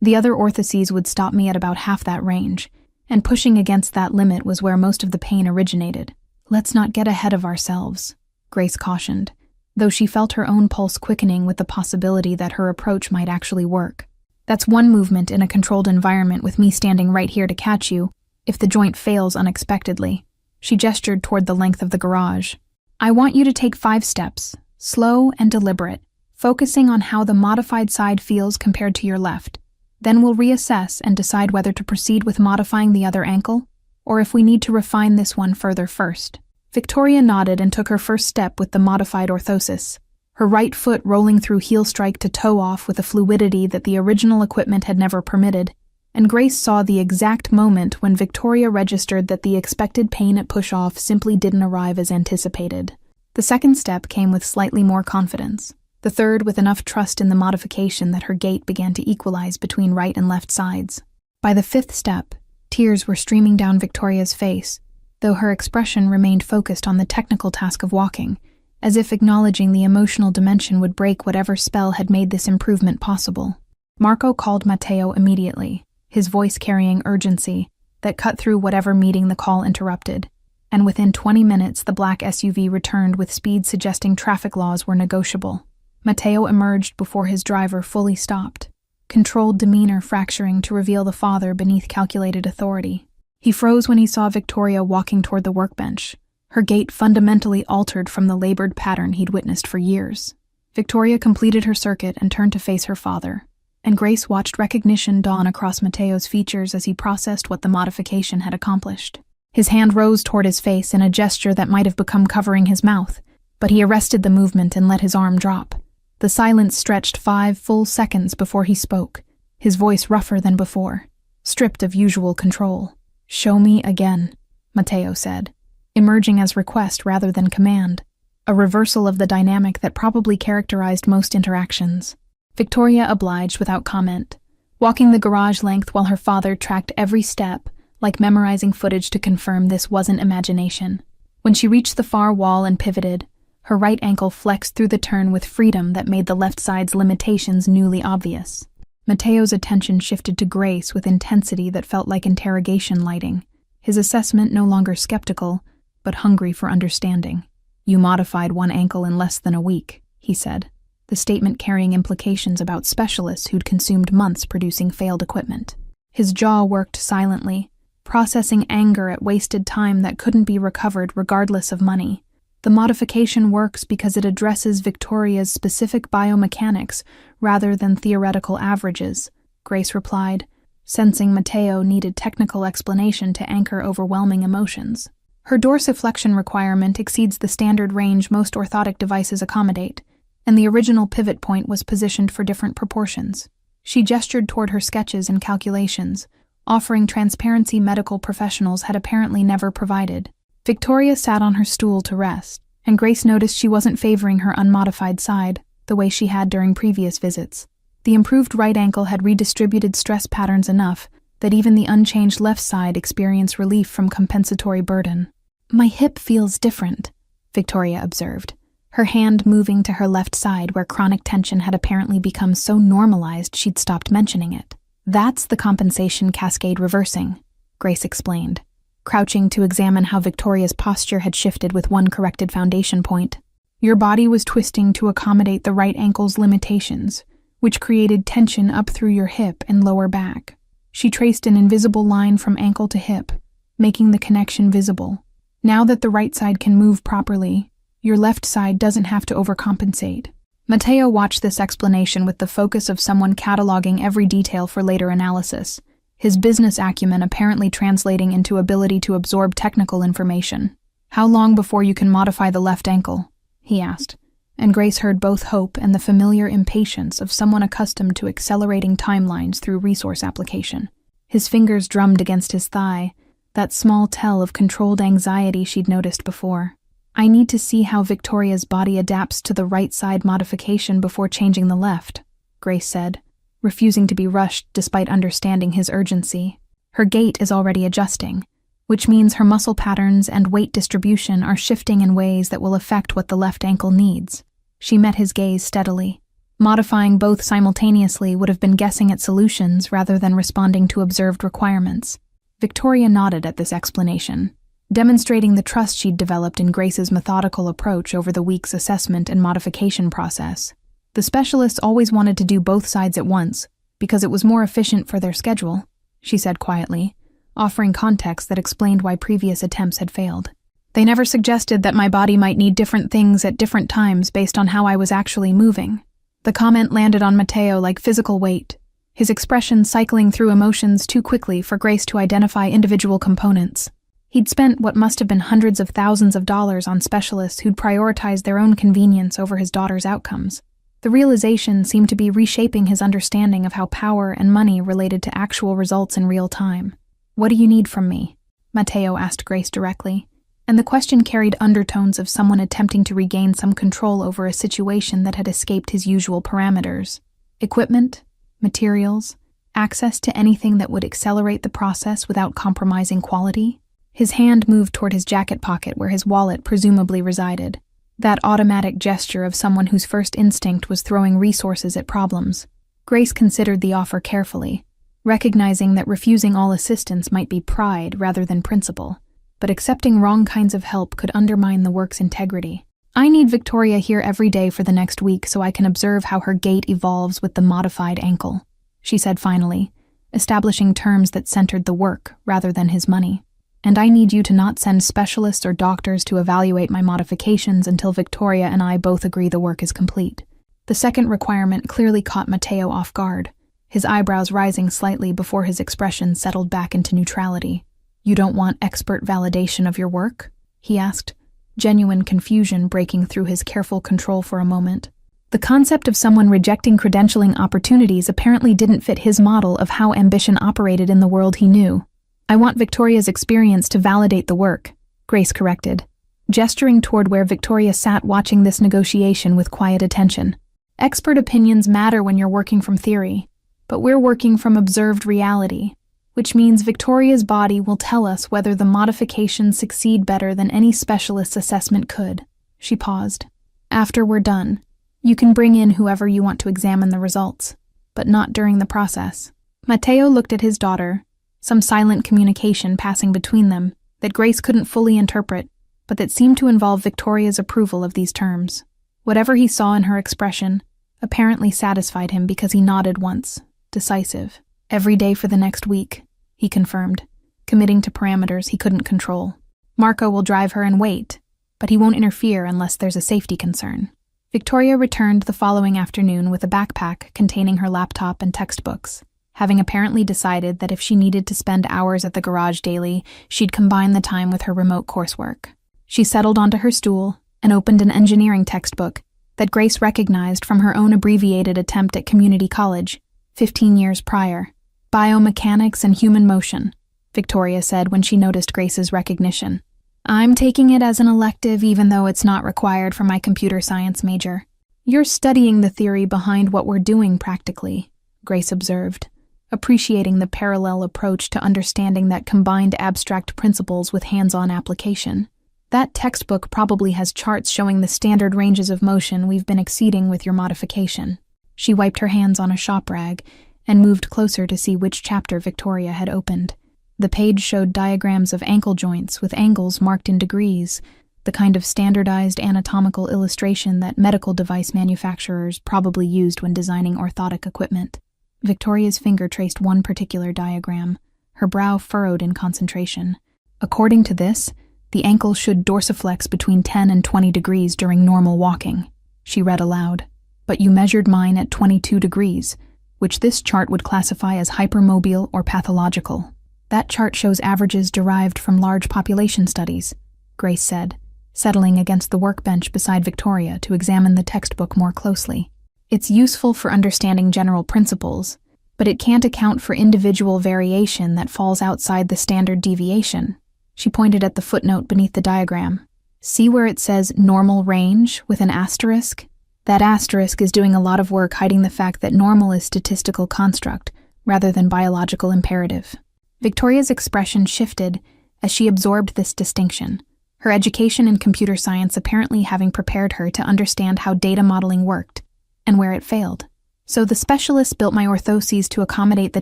The other orthoses would stop me at about half that range, and pushing against that limit was where most of the pain originated. Let's not get ahead of ourselves, Grace cautioned, though she felt her own pulse quickening with the possibility that her approach might actually work. That's one movement in a controlled environment with me standing right here to catch you, if the joint fails unexpectedly. She gestured toward the length of the garage. I want you to take 5 steps, slow and deliberate, focusing on how the modified side feels compared to your left. Then we'll reassess and decide whether to proceed with modifying the other ankle, or if we need to refine this one further first. Victoria nodded and took her first step with the modified orthosis, her right foot rolling through heel strike to toe off with a fluidity that the original equipment had never permitted, and Grace saw the exact moment when Victoria registered that the expected pain at push-off simply didn't arrive as anticipated. The second step came with slightly more confidence, the third with enough trust in the modification that her gait began to equalize between right and left sides. By the 5th step, tears were streaming down Victoria's face, though her expression remained focused on the technical task of walking, as if acknowledging the emotional dimension would break whatever spell had made this improvement possible. Marco called Matteo immediately, his voice carrying urgency that cut through whatever meeting the call interrupted, and within 20 minutes the black SUV returned with speed suggesting traffic laws were negotiable. Matteo emerged before his driver fully stopped, controlled demeanor fracturing to reveal the father beneath calculated authority. He froze when he saw Victoria walking toward the workbench, her gait fundamentally altered from the labored pattern he'd witnessed for years. Victoria completed her circuit and turned to face her father, and Grace watched recognition dawn across Mateo's features as he processed what the modification had accomplished. His hand rose toward his face in a gesture that might have become covering his mouth, but he arrested the movement and let his arm drop. The silence stretched 5 full seconds before he spoke, his voice rougher than before, stripped of usual control. "Show me again," Mateo said, emerging as request rather than command, a reversal of the dynamic that probably characterized most interactions. Victoria obliged without comment, walking the garage length while her father tracked every step, like memorizing footage to confirm this wasn't imagination. When she reached the far wall and pivoted, her right ankle flexed through the turn with freedom that made the left side's limitations newly obvious. Mateo's attention shifted to Grace with intensity that felt like interrogation lighting, his assessment no longer skeptical, but hungry for understanding. "You modified one ankle in less than a week," he said, the statement carrying implications about specialists who'd consumed months producing failed equipment. His jaw worked silently, processing anger at wasted time that couldn't be recovered regardless of money. "The modification works because it addresses Victoria's specific biomechanics rather than theoretical averages," Grace replied, sensing Mateo needed technical explanation to anchor overwhelming emotions. "Her dorsiflexion requirement exceeds the standard range most orthotic devices accommodate, and the original pivot point was positioned for different proportions." She gestured toward her sketches and calculations, offering transparency medical professionals had apparently never provided. Victoria sat on her stool to rest, and Grace noticed she wasn't favoring her unmodified side, the way she had during previous visits. The improved right ankle had redistributed stress patterns enough that even the unchanged left side experienced relief from compensatory burden. "My hip feels different," Victoria observed, her hand moving to her left side where chronic tension had apparently become so normalized she'd stopped mentioning it. "That's the compensation cascade reversing," Grace explained, crouching to examine how Victoria's posture had shifted with one corrected foundation point. "Your body was twisting to accommodate the right ankle's limitations, which created tension up through your hip and lower back." She traced an invisible line from ankle to hip, making the connection visible. "Now that the right side can move properly, your left side doesn't have to overcompensate." Mateo watched this explanation with the focus of someone cataloging every detail for later analysis, his business acumen apparently translating into ability to absorb technical information. "How long before you can modify the left ankle?" he asked, and Grace heard both hope and the familiar impatience of someone accustomed to accelerating timelines through resource application. His fingers drummed against his thigh, that small tell of controlled anxiety she'd noticed before. "I need to see how Victoria's body adapts to the right side modification before changing the left," Grace said, refusing to be rushed despite understanding his urgency. Her gait is already adjusting, which means her muscle patterns and weight distribution are shifting in ways that will affect what the left ankle needs. She met his gaze steadily. Modifying both simultaneously would have been guessing at solutions rather than responding to observed requirements. Victoria nodded at this explanation, demonstrating the trust she'd developed in Grace's methodical approach over the week's assessment and modification process. The specialists always wanted to do both sides at once, because it was more efficient for their schedule, she said quietly, offering context that explained why previous attempts had failed. "They never suggested that my body might need different things at different times based on how I was actually moving." The comment landed on Mateo like physical weight, his expression cycling through emotions too quickly for Grace to identify individual components. He'd spent what must have been hundreds of thousands of dollars on specialists who'd prioritized their own convenience over his daughter's outcomes. The realization seemed to be reshaping his understanding of how power and money related to actual results in real time. "What do you need from me?" Mateo asked Grace directly, and the question carried undertones of someone attempting to regain some control over a situation that had escaped his usual parameters. Equipment, materials, access to anything that would accelerate the process without compromising quality. His hand moved toward his jacket pocket where his wallet presumably resided, that automatic gesture of someone whose first instinct was throwing resources at problems. Grace considered the offer carefully, recognizing that refusing all assistance might be pride rather than principle, but accepting wrong kinds of help could undermine the work's integrity. "I need Victoria here every day for the next week so I can observe how her gait evolves with the modified ankle," she said finally, establishing terms that centered the work rather than his money. "And I need you to not send specialists or doctors to evaluate my modifications until Victoria and I both agree the work is complete." The second requirement clearly caught Mateo off guard, his eyebrows rising slightly before his expression settled back into neutrality. "You don't want expert validation of your work?" he asked, genuine confusion breaking through his careful control for a moment. The concept of someone rejecting credentialing opportunities apparently didn't fit his model of how ambition operated in the world he knew. "I want Victoria's experience to validate the work," Grace corrected, gesturing toward where Victoria sat watching this negotiation with quiet attention. "Expert opinions matter when you're working from theory, but we're working from observed reality, which means Victoria's body will tell us whether the modifications succeed better than any specialist's assessment could." She paused. "After we're done, you can bring in whoever you want to examine the results, but not during the process." Matteo looked at his daughter, some silent communication passing between them that Grace couldn't fully interpret, but that seemed to involve Victoria's approval of these terms. Whatever he saw in her expression apparently satisfied him because he nodded once, decisive. "Every day for the next week," he confirmed, committing to parameters he couldn't control. "Marco will drive her and wait, but he won't interfere unless there's a safety concern." Victoria returned the following afternoon with a backpack containing her laptop and textbooks, having apparently decided that if she needed to spend hours at the garage daily, she'd combine the time with her remote coursework. She settled onto her stool and opened an engineering textbook that Grace recognized from her own abbreviated attempt at community college 15 years prior. "Biomechanics and Human Motion," Victoria said when she noticed Grace's recognition. "I'm taking it as an elective even though it's not required for my computer science major." "You're studying the theory behind what we're doing practically," Grace observed, appreciating the parallel approach to understanding that combined abstract principles with hands-on application. "That textbook probably has charts showing the standard ranges of motion we've been exceeding with your modification." She wiped her hands on a shop rag and moved closer to see which chapter Victoria had opened. The page showed diagrams of ankle joints with angles marked in degrees, the kind of standardized anatomical illustration that medical device manufacturers probably used when designing orthotic equipment. Victoria's finger traced one particular diagram, her brow furrowed in concentration. "According to this, the ankle should dorsiflex between 10 and 20 degrees during normal walking," she read aloud. "But you measured mine at 22 degrees, which this chart would classify as hypermobile or pathological." "That chart shows averages derived from large population studies," Grace said, settling against the workbench beside Victoria to examine the textbook more closely. "It's useful for understanding general principles, but it can't account for individual variation that falls outside the standard deviation." She pointed at the footnote beneath the diagram. "See where it says normal range with an asterisk? That asterisk is doing a lot of work hiding the fact that normal is statistical construct rather than biological imperative." Victoria's expression shifted as she absorbed this distinction, her education in computer science apparently having prepared her to understand how data modeling worked and where it failed. "So the specialist built my orthoses to accommodate the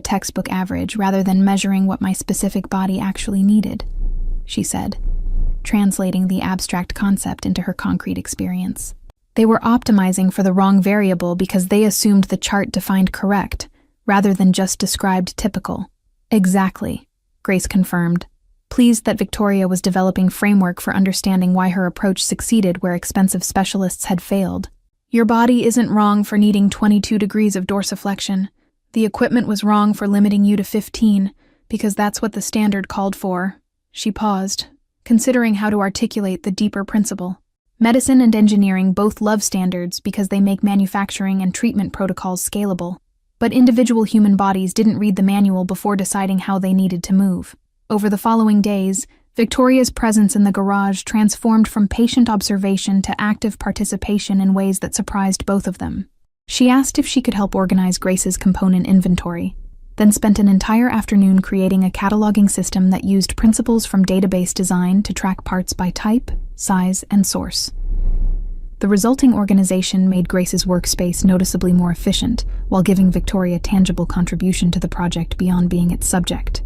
textbook average rather than measuring what my specific body actually needed," she said, translating the abstract concept into her concrete experience. "They were optimizing for the wrong variable because they assumed the chart defined correct rather than just described typical." "Exactly," Grace confirmed, pleased that Victoria was developing framework for understanding why her approach succeeded where expensive specialists had failed. "Your body isn't wrong for needing 22 degrees of dorsiflexion. The equipment was wrong for limiting you to 15, because that's what the standard called for." She paused, considering how to articulate the deeper principle. "Medicine and engineering both love standards because they make manufacturing and treatment protocols scalable. But individual human bodies didn't read the manual before deciding how they needed to move." Over the following days, Victoria's presence in the garage transformed from patient observation to active participation in ways that surprised both of them. She asked if she could help organize Grace's component inventory, then spent an entire afternoon creating a cataloging system that used principles from database design to track parts by type, size, and source. The resulting organization made Grace's workspace noticeably more efficient, while giving Victoria tangible contribution to the project beyond being its subject.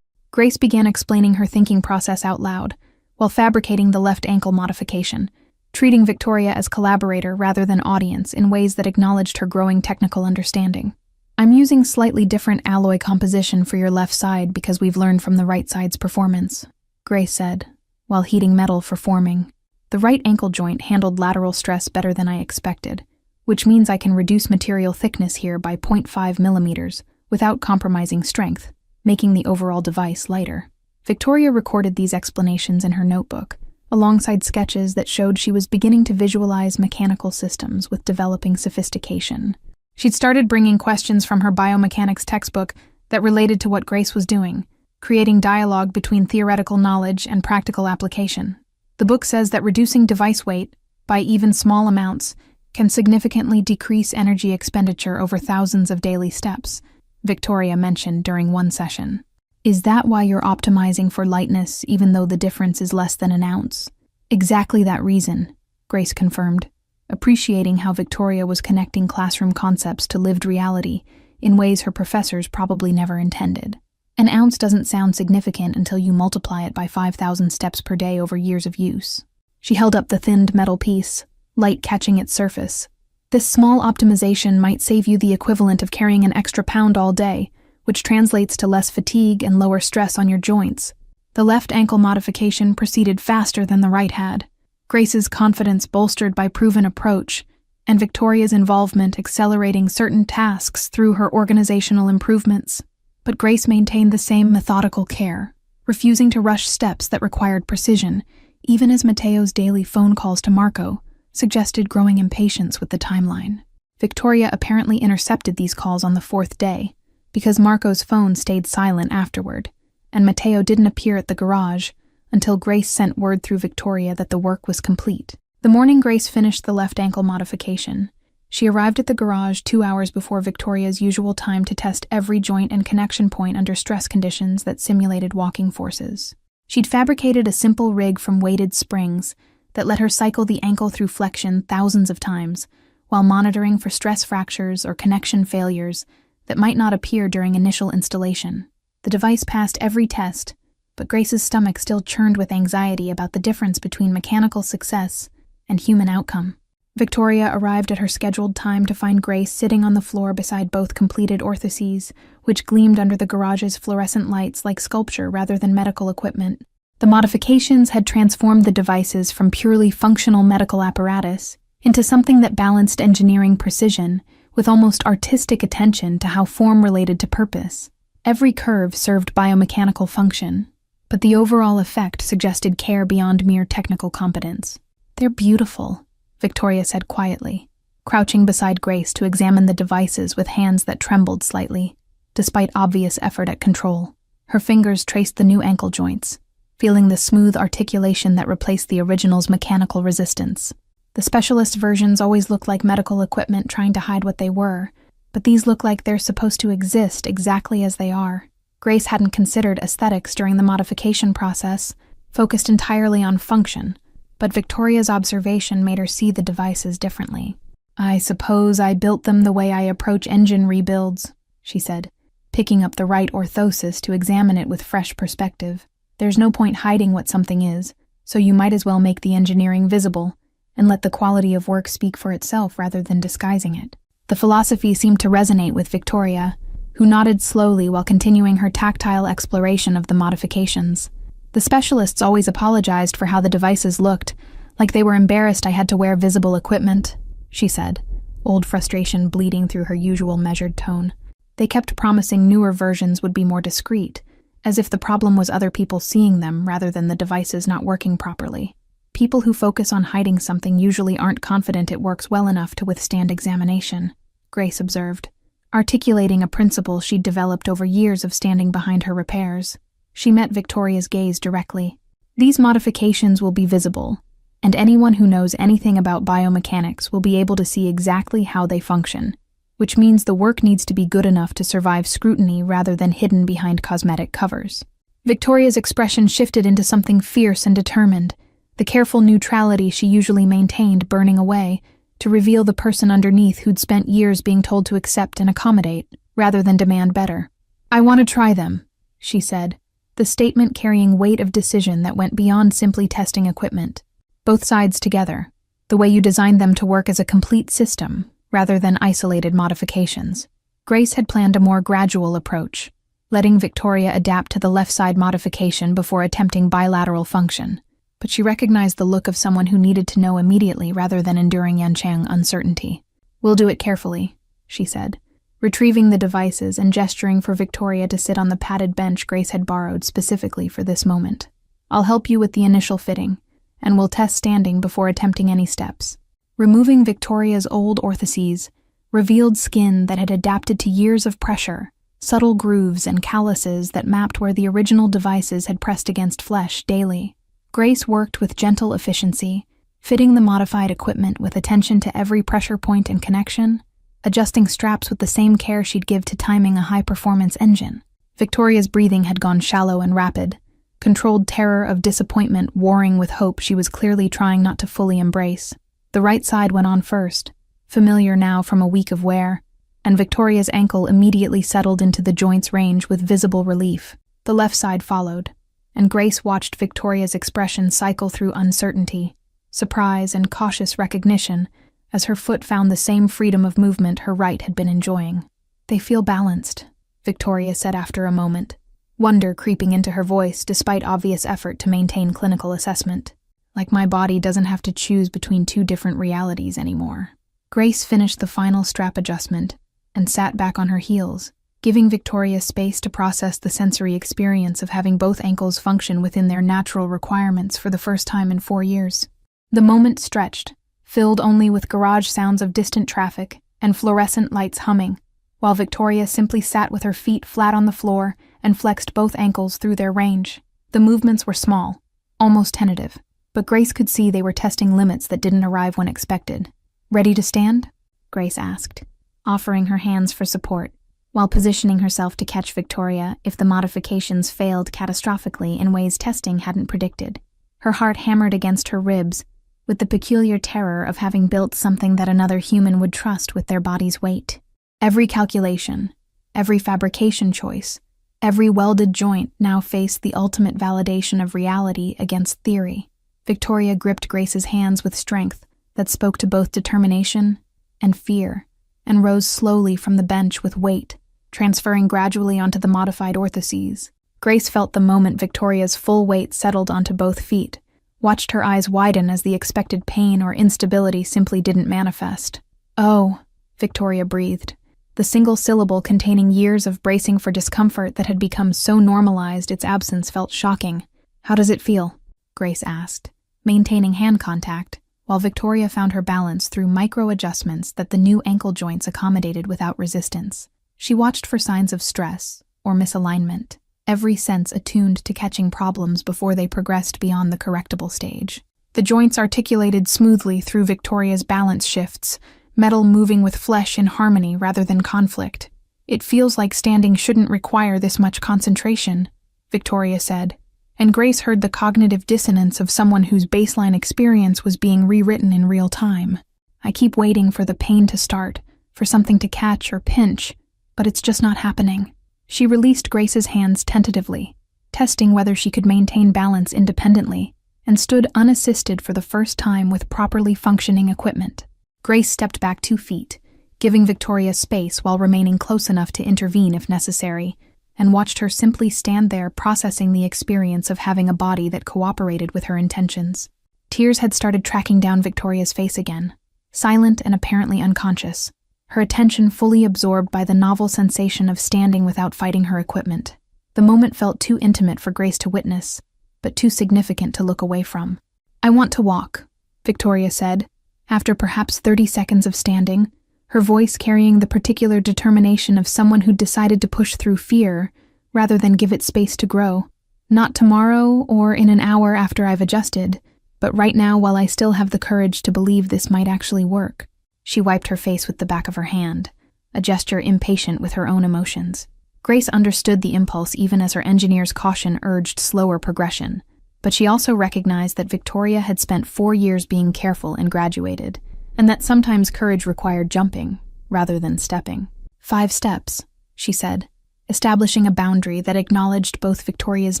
Grace began explaining her thinking process out loud, while fabricating the left ankle modification, treating Victoria as collaborator rather than audience in ways that acknowledged her growing technical understanding. "I'm using slightly different alloy composition for your left side because we've learned from the right side's performance," Grace said, while heating metal for forming. "The right ankle joint handled lateral stress better than I expected, which means I can reduce material thickness here by 0.5 millimeters without compromising strength, making the overall device lighter. Victoria recorded these explanations in her notebook, alongside sketches that showed she was beginning to visualize mechanical systems with developing sophistication. She'd started bringing questions from her biomechanics textbook that related to what Grace was doing, creating dialogue between theoretical knowledge and practical application. The book says that reducing device weight, by even small amounts, can significantly decrease energy expenditure over thousands of daily steps, Victoria mentioned during one session. Is that why you're optimizing for lightness even though the difference is less than an ounce? Exactly that reason, Grace confirmed, appreciating how Victoria was connecting classroom concepts to lived reality in ways her professors probably never intended. An ounce doesn't sound significant until you multiply it by 5,000 steps per day over years of use. She held up the thinned metal piece, light catching its surface. This small optimization might save you the equivalent of carrying an extra pound all day, which translates to less fatigue and lower stress on your joints. The left ankle modification proceeded faster than the right had, Grace's confidence bolstered by proven approach, and Victoria's involvement accelerating certain tasks through her organizational improvements. But Grace maintained the same methodical care, refusing to rush steps that required precision, even as Matteo's daily phone calls to Marco suggested growing impatience with the timeline. Victoria apparently intercepted these calls on the fourth day, because Marco's phone stayed silent afterward, and Matteo didn't appear at the garage until Grace sent word through Victoria that the work was complete. The morning Grace finished the left ankle modification, she arrived at the garage 2 hours before Victoria's usual time to test every joint and connection point under stress conditions that simulated walking forces. She'd fabricated a simple rig from weighted springs that let her cycle the ankle through flexion thousands of times, while monitoring for stress fractures or connection failures that might not appear during initial installation. The device passed every test, but Grace's stomach still churned with anxiety about the difference between mechanical success and human outcome. Victoria arrived at her scheduled time to find Grace sitting on the floor beside both completed orthoses, which gleamed under the garage's fluorescent lights like sculpture rather than medical equipment. The modifications had transformed the devices from purely functional medical apparatus into something that balanced engineering precision with almost artistic attention to how form related to purpose. Every curve served biomechanical function, but the overall effect suggested care beyond mere technical competence. "They're beautiful," Victoria said quietly, crouching beside Grace to examine the devices with hands that trembled slightly, despite obvious effort at control. Her fingers traced the new ankle joints, feeling the smooth articulation that replaced the original's mechanical resistance. The specialist versions always look like medical equipment trying to hide what they were, but these look like they're supposed to exist exactly as they are. Grace hadn't considered aesthetics during the modification process, focused entirely on function, but Victoria's observation made her see the devices differently. "I suppose I built them the way I approach engine rebuilds," she said, picking up the right orthosis to examine it with fresh perspective. "There's no point hiding what something is, so you might as well make the engineering visible and let the quality of work speak for itself rather than disguising it." The philosophy seemed to resonate with Victoria, who nodded slowly while continuing her tactile exploration of the modifications. "The specialists always apologized for how the devices looked, like they were embarrassed I had to wear visible equipment," she said, old frustration bleeding through her usual measured tone. "They kept promising newer versions would be more discreet, as if the problem was other people seeing them rather than the devices not working properly. People who focus on hiding something usually aren't confident it works well enough to withstand examination," Grace observed, articulating a principle she'd developed over years of standing behind her repairs. She met Victoria's gaze directly. "These modifications will be visible, and anyone who knows anything about biomechanics will be able to see exactly how they function, which means the work needs to be good enough to survive scrutiny rather than hidden behind cosmetic covers." Victoria's expression shifted into something fierce and determined, the careful neutrality she usually maintained burning away, to reveal the person underneath who'd spent years being told to accept and accommodate, rather than demand better. "I want to try them," she said, the statement carrying weight of decision that went beyond simply testing equipment. Both sides together, the way you designed them to work as a complete system, rather than isolated modifications. Grace had planned a more gradual approach, letting Victoria adapt to the left side modification before attempting bilateral function. But she recognized the look of someone who needed to know immediately rather than enduring Yanchang uncertainty. We'll do it carefully, she said, retrieving the devices and gesturing for Victoria to sit on the padded bench Grace had borrowed specifically for this moment. I'll help you with the initial fitting, and we'll test standing before attempting any steps. Removing Victoria's old orthoses revealed skin that had adapted to years of pressure, subtle grooves and calluses that mapped where the original devices had pressed against flesh daily. Grace worked with gentle efficiency, fitting the modified equipment with attention to every pressure point and connection, adjusting straps with the same care she'd give to timing a high-performance engine. Victoria's breathing had gone shallow and rapid, controlled terror of disappointment warring with hope she was clearly trying not to fully embrace. The right side went on first, familiar now from a week of wear, and Victoria's ankle immediately settled into the joint's range with visible relief. The left side followed, and Grace watched Victoria's expression cycle through uncertainty, surprise, and cautious recognition as her foot found the same freedom of movement her right had been enjoying. They feel balanced, Victoria said after a moment, wonder creeping into her voice despite obvious effort to maintain clinical assessment. Like my body doesn't have to choose between two different realities anymore. Grace finished the final strap adjustment and sat back on her heels, giving Victoria space to process the sensory experience of having both ankles function within their natural requirements for the first time in 4 years. The moment stretched, filled only with garage sounds of distant traffic and fluorescent lights humming, while Victoria simply sat with her feet flat on the floor and flexed both ankles through their range. The movements were small, almost tentative, but Grace could see they were testing limits that didn't arrive when expected. "Ready to stand?" Grace asked, offering her hands for support, while positioning herself to catch Victoria if the modifications failed catastrophically in ways testing hadn't predicted. Her heart hammered against her ribs, with the peculiar terror of having built something that another human would trust with their body's weight. Every calculation, every fabrication choice, every welded joint now faced the ultimate validation of reality against theory. Victoria gripped Grace's hands with strength that spoke to both determination and fear, and rose slowly from the bench with weight, transferring gradually onto the modified orthoses. Grace felt the moment Victoria's full weight settled onto both feet, watched her eyes widen as the expected pain or instability simply didn't manifest. "Oh," Victoria breathed, the single syllable containing years of bracing for discomfort that had become so normalized its absence felt shocking. "How does it feel?" Grace asked, maintaining hand contact, while Victoria found her balance through micro-adjustments that the new ankle joints accommodated without resistance. She watched for signs of stress or misalignment, every sense attuned to catching problems before they progressed beyond the correctable stage. The joints articulated smoothly through Victoria's balance shifts, metal moving with flesh in harmony rather than conflict. "It feels like standing shouldn't require this much concentration," Victoria said, and Grace heard the cognitive dissonance of someone whose baseline experience was being rewritten in real time. "I keep waiting for the pain to start, for something to catch or pinch, but it's just not happening." She released Grace's hands tentatively, testing whether she could maintain balance independently, and stood unassisted for the first time with properly functioning equipment. Grace stepped back 2 feet, giving Victoria space while remaining close enough to intervene if necessary, and watched her simply stand there processing the experience of having a body that cooperated with her intentions. Tears had started tracking down Victoria's face again, silent and apparently unconscious, her attention fully absorbed by the novel sensation of standing without fighting her equipment. The moment felt too intimate for Grace to witness, but too significant to look away from. "I want to walk," Victoria said, after perhaps 30 seconds of standing, her voice carrying the particular determination of someone who'd decided to push through fear rather than give it space to grow. "Not tomorrow or in an hour after I've adjusted, but right now while I still have the courage to believe this might actually work." She wiped her face with the back of her hand, a gesture impatient with her own emotions. Grace understood the impulse even as her engineer's caution urged slower progression, but she also recognized that Victoria had spent 4 years being careful and graduated, and that sometimes courage required jumping rather than stepping. 5 steps, she said, establishing a boundary that acknowledged both Victoria's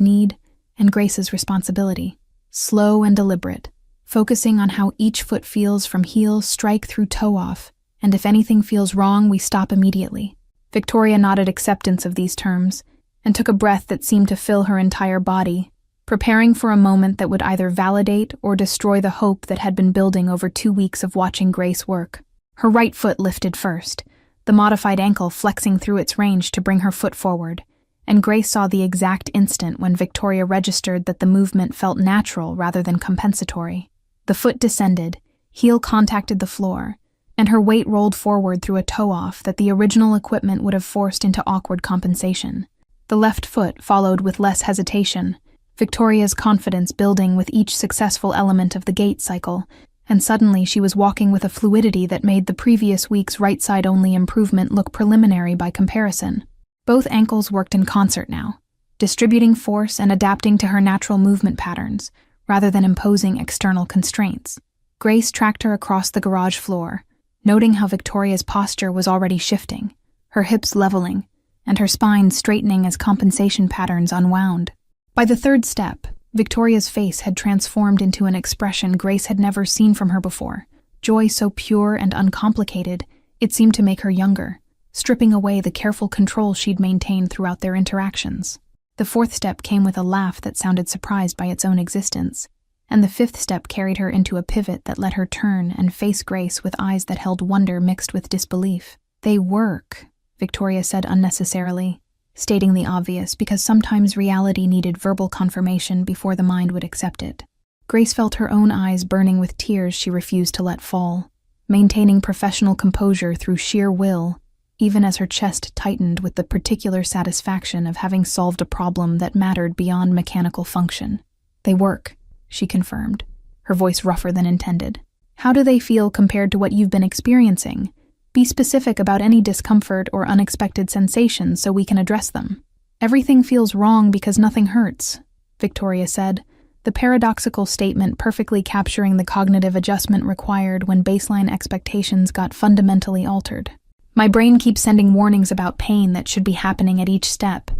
need and Grace's responsibility. Slow and deliberate, focusing on how each foot feels from heel strike through toe off, and if anything feels wrong, we stop immediately. Victoria nodded acceptance of these terms and took a breath that seemed to fill her entire body, preparing for a moment that would either validate or destroy the hope that had been building over 2 weeks of watching Grace work. Her right foot lifted first, the modified ankle flexing through its range to bring her foot forward, and Grace saw the exact instant when Victoria registered that the movement felt natural rather than compensatory. The foot descended, heel contacted the floor, and her weight rolled forward through a toe-off that the original equipment would have forced into awkward compensation. The left foot followed with less hesitation, Victoria's confidence building with each successful element of the gait cycle, and suddenly she was walking with a fluidity that made the previous week's right-side-only improvement look preliminary by comparison. Both ankles worked in concert now, distributing force and adapting to her natural movement patterns, rather than imposing external constraints. Grace tracked her across the garage floor, noting how Victoria's posture was already shifting, her hips leveling, and her spine straightening as compensation patterns unwound. By the third step, Victoria's face had transformed into an expression Grace had never seen from her before, joy so pure and uncomplicated, it seemed to make her younger, stripping away the careful control she'd maintained throughout their interactions. The fourth step came with a laugh that sounded surprised by its own existence, and the fifth step carried her into a pivot that let her turn and face Grace with eyes that held wonder mixed with disbelief. "They work," Victoria said unnecessarily, stating the obvious because sometimes reality needed verbal confirmation before the mind would accept it. Grace felt her own eyes burning with tears she refused to let fall, maintaining professional composure through sheer will, even as her chest tightened with the particular satisfaction of having solved a problem that mattered beyond mechanical function. "They work," she confirmed, her voice rougher than intended. "How do they feel compared to what you've been experiencing? Be specific about any discomfort or unexpected sensations so we can address them." "Everything feels wrong because nothing hurts," Victoria said, the paradoxical statement perfectly capturing the cognitive adjustment required when baseline expectations got fundamentally altered. "My brain keeps sending warnings about pain that should be happening at each step,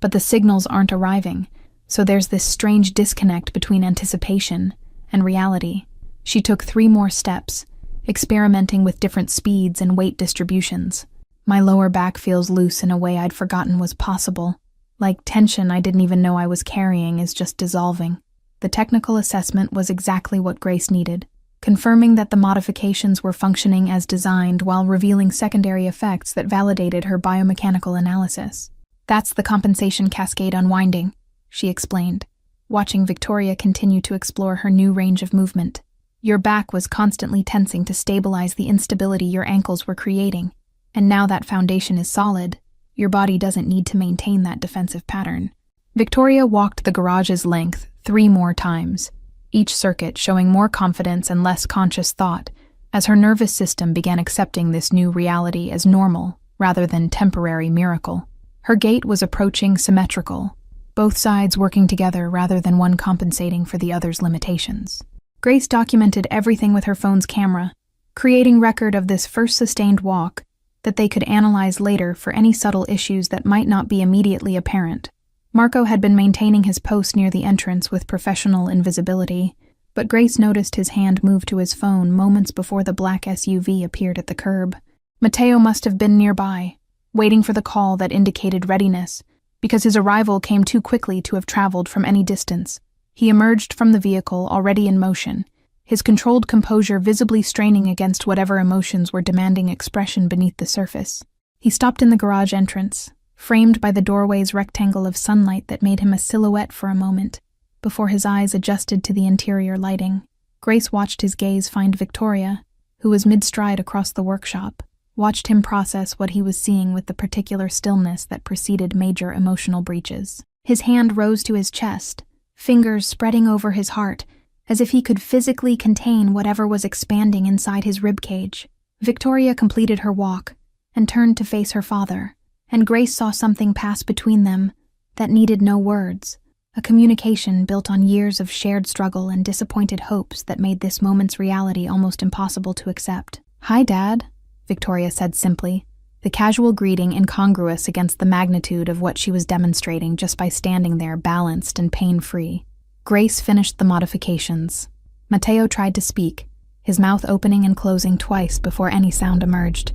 but the signals aren't arriving, so there's this strange disconnect between anticipation and reality." She took 3 more steps, experimenting with different speeds and weight distributions. "My lower back feels loose in a way I'd forgotten was possible. Like tension I didn't even know I was carrying is just dissolving." The technical assessment was exactly what Grace needed, confirming that the modifications were functioning as designed while revealing secondary effects that validated her biomechanical analysis. "That's the compensation cascade unwinding," she explained, watching Victoria continue to explore her new range of movement. "Your back was constantly tensing to stabilize the instability your ankles were creating, and now that foundation is solid, your body doesn't need to maintain that defensive pattern." Victoria walked the garage's length 3 more times, each circuit showing more confidence and less conscious thought, as her nervous system began accepting this new reality as normal rather than temporary miracle. Her gait was approaching symmetrical, both sides working together rather than one compensating for the other's limitations. Grace documented everything with her phone's camera, creating record of this first sustained walk that they could analyze later for any subtle issues that might not be immediately apparent. Marco had been maintaining his post near the entrance with professional invisibility, but Grace noticed his hand move to his phone moments before the black SUV appeared at the curb. Matteo must have been nearby, waiting for the call that indicated readiness, because his arrival came too quickly to have traveled from any distance. He emerged from the vehicle already in motion, his controlled composure visibly straining against whatever emotions were demanding expression beneath the surface. He stopped in the garage entrance, framed by the doorway's rectangle of sunlight that made him a silhouette for a moment, before his eyes adjusted to the interior lighting. Grace watched his gaze find Victoria, who was mid-stride across the workshop, watched him process what he was seeing with the particular stillness that preceded major emotional breaches. His hand rose to his chest, fingers spreading over his heart, as if he could physically contain whatever was expanding inside his ribcage. Victoria completed her walk and turned to face her father, and Grace saw something pass between them that needed no words, a communication built on years of shared struggle and disappointed hopes that made this moment's reality almost impossible to accept. "Hi, Dad," Victoria said simply, the casual greeting incongruous against the magnitude of what she was demonstrating just by standing there balanced and pain-free. Grace finished the modifications. Matteo tried to speak, his mouth opening and closing twice before any sound emerged,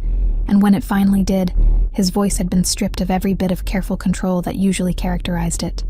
and when it finally did, his voice had been stripped of every bit of careful control that usually characterized it.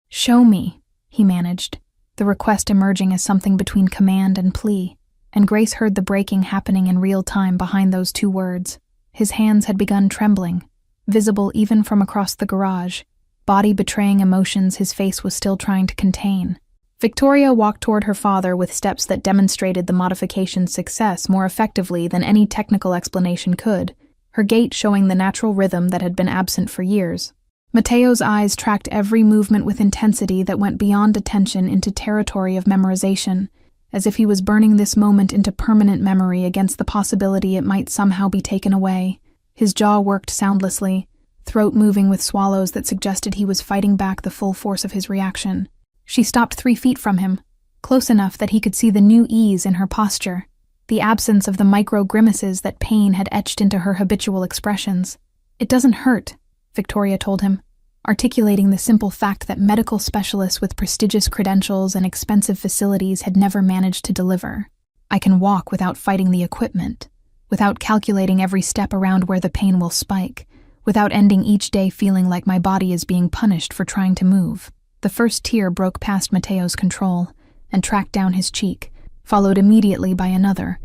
"Show me," he managed, the request emerging as something between command and plea, and Grace heard the breaking happening in real time behind those two words. His hands had begun trembling, visible even from across the garage, body betraying emotions his face was still trying to contain. Victoria walked toward her father with steps that demonstrated the modification's success more effectively than any technical explanation could, her gait showing the natural rhythm that had been absent for years. Mateo's eyes tracked every movement with intensity that went beyond attention into territory of memorization, as if he was burning this moment into permanent memory against the possibility it might somehow be taken away. His jaw worked soundlessly, throat moving with swallows that suggested he was fighting back the full force of his reaction. She stopped 3 feet from him, close enough that he could see the new ease in her posture, the absence of the micro-grimaces that pain had etched into her habitual expressions. "It doesn't hurt," Victoria told him, articulating the simple fact that medical specialists with prestigious credentials and expensive facilities had never managed to deliver. "I can walk without fighting the equipment, without calculating every step around where the pain will spike, without ending each day feeling like my body is being punished for trying to move." The first tear broke past Mateo's control and tracked down his cheek, followed immediately by another,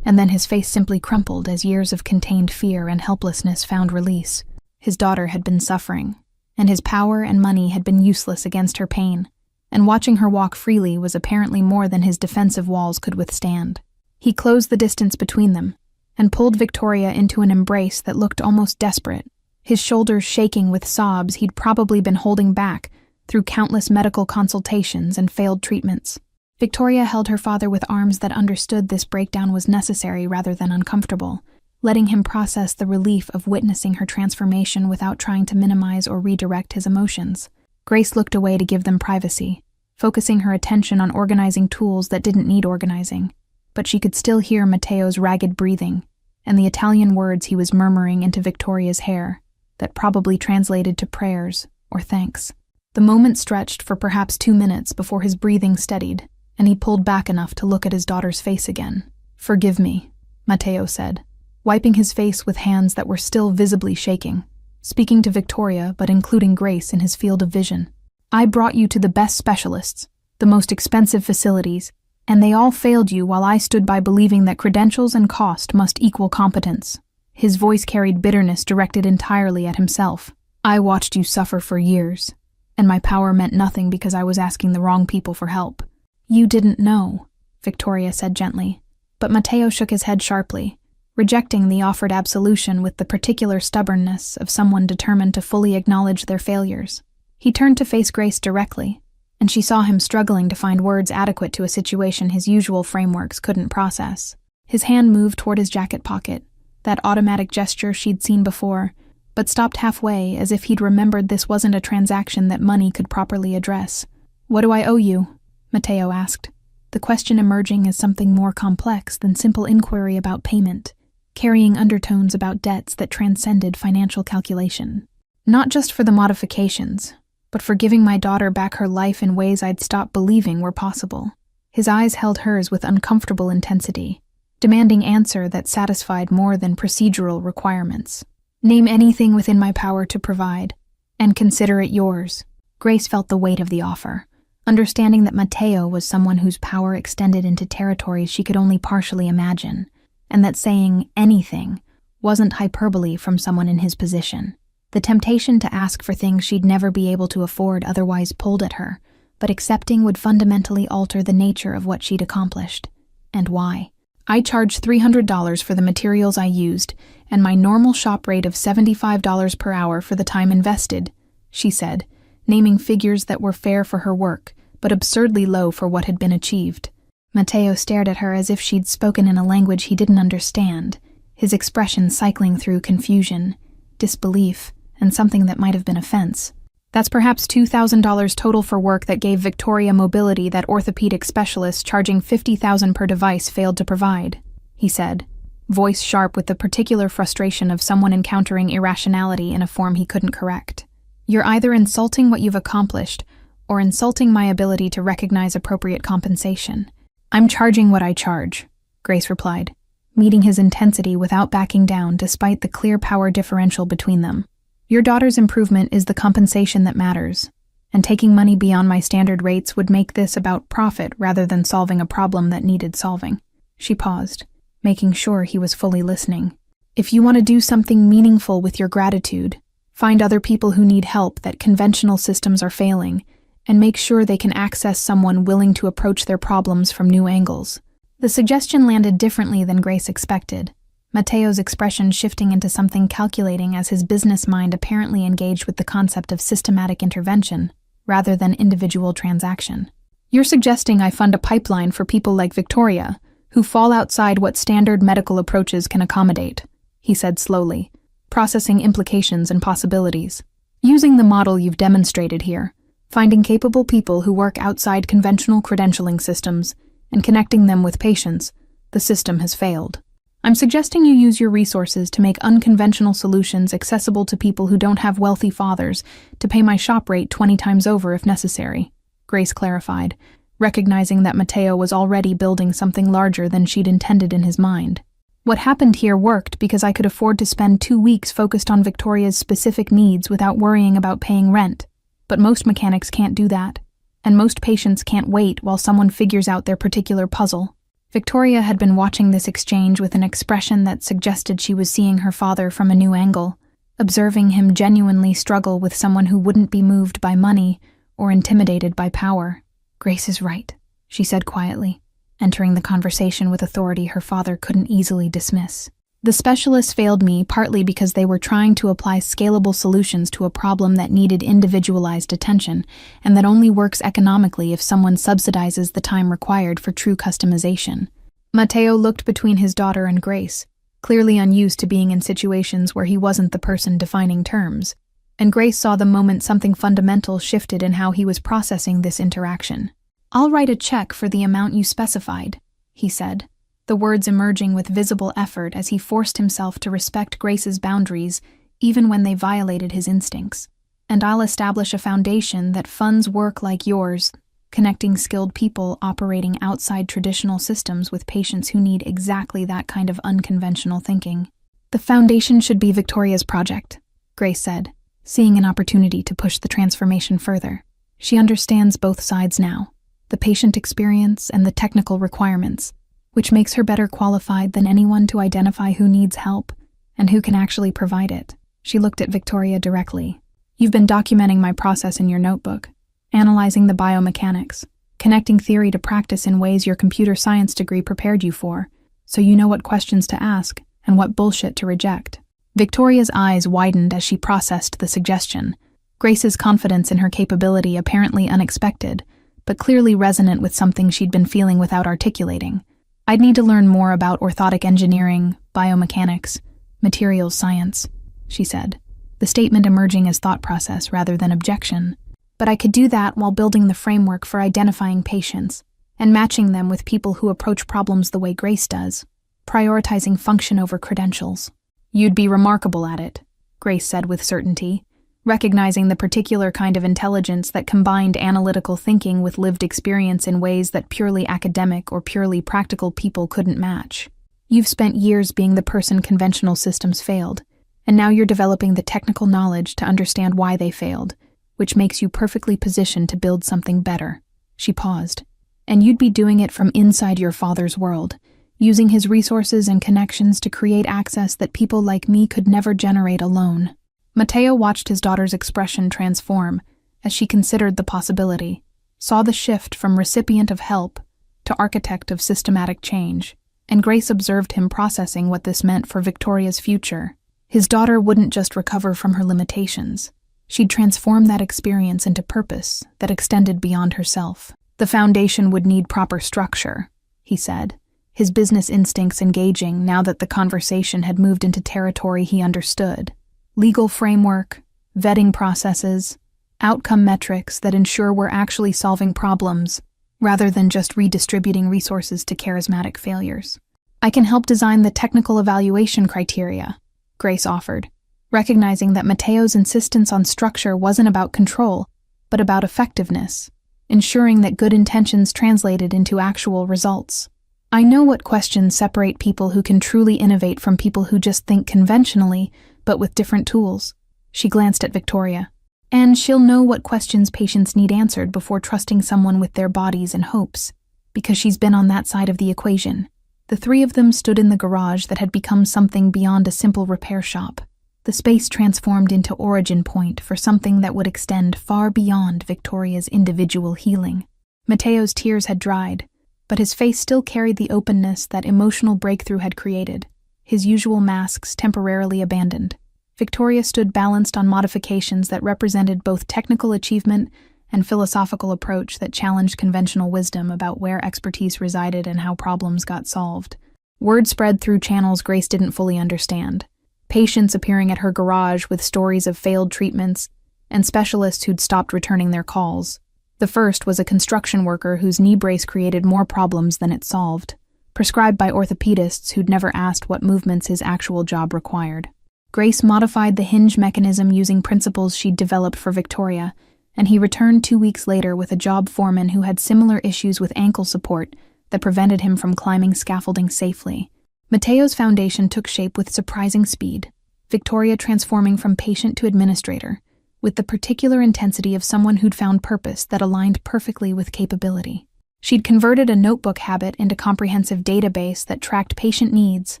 and then his face simply crumpled as years of contained fear and helplessness found release. His daughter had been suffering, and his power and money had been useless against her pain, and watching her walk freely was apparently more than his defensive walls could withstand. He closed the distance between them, and pulled Victoria into an embrace that looked almost desperate, his shoulders shaking with sobs he'd probably been holding back through countless medical consultations and failed treatments. Victoria held her father with arms that understood this breakdown was necessary rather than uncomfortable, letting him process the relief of witnessing her transformation without trying to minimize or redirect his emotions. Grace looked away to give them privacy, focusing her attention on organizing tools that didn't need organizing, but she could still hear Mateo's ragged breathing and the Italian words he was murmuring into Victoria's hair that probably translated to prayers or thanks. The moment stretched for perhaps 2 minutes before his breathing steadied, and he pulled back enough to look at his daughter's face again. "Forgive me," Mateo said, wiping his face with hands that were still visibly shaking, speaking to Victoria but including Grace in his field of vision. "I brought you to the best specialists, the most expensive facilities, and they all failed you while I stood by believing that credentials and cost must equal competence." His voice carried bitterness directed entirely at himself. "I watched you suffer for years, and my power meant nothing because I was asking the wrong people for help." "You didn't know," Victoria said gently, but Mateo shook his head sharply, rejecting the offered absolution with the particular stubbornness of someone determined to fully acknowledge their failures. He turned to face Grace directly, and she saw him struggling to find words adequate to a situation his usual frameworks couldn't process. His hand moved toward his jacket pocket, that automatic gesture she'd seen before, but stopped halfway as if he'd remembered this wasn't a transaction that money could properly address. "What do I owe you?" Mateo asked, the question emerging as something more complex than simple inquiry about payment, carrying undertones about debts that transcended financial calculation. "Not just for the modifications, but for giving my daughter back her life in ways I'd stopped believing were possible." His eyes held hers with uncomfortable intensity, demanding answer that satisfied more than procedural requirements. "Name anything within my power to provide, and consider it yours." Grace felt the weight of the offer, understanding that Mateo was someone whose power extended into territories she could only partially imagine, and that saying anything wasn't hyperbole from someone in his position. The temptation to ask for things she'd never be able to afford otherwise pulled at her, but accepting would fundamentally alter the nature of what she'd accomplished. And why? "I charge $300 for the materials I used, and my normal shop rate of $75 per hour for the time invested," she said, naming figures that were fair for her work, but absurdly low for what had been achieved. Mateo stared at her as if she'd spoken in a language he didn't understand, his expression cycling through confusion, disbelief, and something that might have been offense. "That's perhaps $2,000 total for work that gave Victoria mobility that orthopedic specialists charging $50,000 per device failed to provide," he said, voice sharp with the particular frustration of someone encountering irrationality in a form he couldn't correct. "You're either insulting what you've accomplished or insulting my ability to recognize appropriate compensation." "I'm charging what I charge," Grace replied, meeting his intensity without backing down despite the clear power differential between them. "Your daughter's improvement is the compensation that matters, and taking money beyond my standard rates would make this about profit rather than solving a problem that needed solving." She paused, making sure he was fully listening. If you want to do something meaningful with your gratitude, find other people who need help that conventional systems are failing, and make sure they can access someone willing to approach their problems from new angles. The suggestion landed differently than Grace expected, Mateo's expression shifting into something calculating as his business mind apparently engaged with the concept of systematic intervention, rather than individual transaction. You're suggesting I fund a pipeline for people like Victoria, who fall outside what standard medical approaches can accommodate, he said slowly, processing implications and possibilities. Using the model you've demonstrated here, finding capable people who work outside conventional credentialing systems and connecting them with patients, the system has failed. I'm suggesting you use your resources to make unconventional solutions accessible to people who don't have wealthy fathers to pay my shop rate 20 times over if necessary, Grace clarified, recognizing that Mateo was already building something larger than she'd intended in his mind. What happened here worked because I could afford to spend 2 weeks focused on Victoria's specific needs without worrying about paying rent. But most mechanics can't do that, and most patients can't wait while someone figures out their particular puzzle. Victoria had been watching this exchange with an expression that suggested she was seeing her father from a new angle, observing him genuinely struggle with someone who wouldn't be moved by money or intimidated by power. Grace is right, she said quietly, entering the conversation with authority her father couldn't easily dismiss. The specialists failed me partly because they were trying to apply scalable solutions to a problem that needed individualized attention and that only works economically if someone subsidizes the time required for true customization. Mateo looked between his daughter and Grace, clearly unused to being in situations where he wasn't the person defining terms, and Grace saw the moment something fundamental shifted in how he was processing this interaction. "I'll write a check for the amount you specified," he said, the words emerging with visible effort as he forced himself to respect Grace's boundaries even when they violated his instincts. "And I'll establish a foundation that funds work like yours, connecting skilled people operating outside traditional systems with patients who need exactly that kind of unconventional thinking." "The foundation should be Victoria's project," Grace said, seeing an opportunity to push the transformation further. She understands both sides now, the patient experience and the technical requirements, which makes her better qualified than anyone to identify who needs help and who can actually provide it. She looked at Victoria directly. "You've been documenting my process in your notebook, analyzing the biomechanics, connecting theory to practice in ways your computer science degree prepared you for, so you know what questions to ask and what bullshit to reject." Victoria's eyes widened as she processed the suggestion, Grace's confidence in her capability apparently unexpected, but clearly resonant with something she'd been feeling without articulating. "I'd need to learn more about orthotic engineering, biomechanics, materials science," she said, the statement emerging as thought process rather than objection. "But I could do that while building the framework for identifying patients and matching them with people who approach problems the way Grace does, prioritizing function over credentials." "You'd be remarkable at it," Grace said with certainty, recognizing the particular kind of intelligence that combined analytical thinking with lived experience in ways that purely academic or purely practical people couldn't match. "You've spent years being the person conventional systems failed, and now you're developing the technical knowledge to understand why they failed, which makes you perfectly positioned to build something better." She paused. "And you'd be doing it from inside your father's world, using his resources and connections to create access that people like me could never generate alone." Mateo watched his daughter's expression transform as she considered the possibility, saw the shift from recipient of help to architect of systematic change, and Grace observed him processing what this meant for Victoria's future. His daughter wouldn't just recover from her limitations. She'd transform that experience into purpose that extended beyond herself. "The foundation would need proper structure," he said, his business instincts engaging now that the conversation had moved into territory he understood. "Legal framework, vetting processes, outcome metrics that ensure we're actually solving problems, rather than just redistributing resources to charismatic failures. I can help design the technical evaluation criteria," Grace offered, recognizing that Mateo's insistence on structure wasn't about control, but about effectiveness, ensuring that good intentions translated into actual results. "I know what questions separate people who can truly innovate from people who just think conventionally, but with different tools." She glanced at Victoria. "And she'll know what questions patients need answered before trusting someone with their bodies and hopes, because she's been on that side of the equation." The three of them stood in the garage that had become something beyond a simple repair shop. The space transformed into origin point for something that would extend far beyond Victoria's individual healing. Mateo's tears had dried, but his face still carried the openness that emotional breakthrough had created, his usual masks temporarily abandoned. Victoria stood balanced on modifications that represented both technical achievement and philosophical approach that challenged conventional wisdom about where expertise resided and how problems got solved. Word spread through channels Grace didn't fully understand. Patients appearing at her garage with stories of failed treatments, and specialists who'd stopped returning their calls. The first was a construction worker whose knee brace created more problems than it solved, prescribed by orthopedists who'd never asked what movements his actual job required. Grace modified the hinge mechanism using principles she'd developed for Victoria, and he returned 2 weeks later with a job foreman who had similar issues with ankle support that prevented him from climbing scaffolding safely. Mateo's foundation took shape with surprising speed, Victoria transforming from patient to administrator, with the particular intensity of someone who'd found purpose that aligned perfectly with capability. She'd converted a notebook habit into a comprehensive database that tracked patient needs,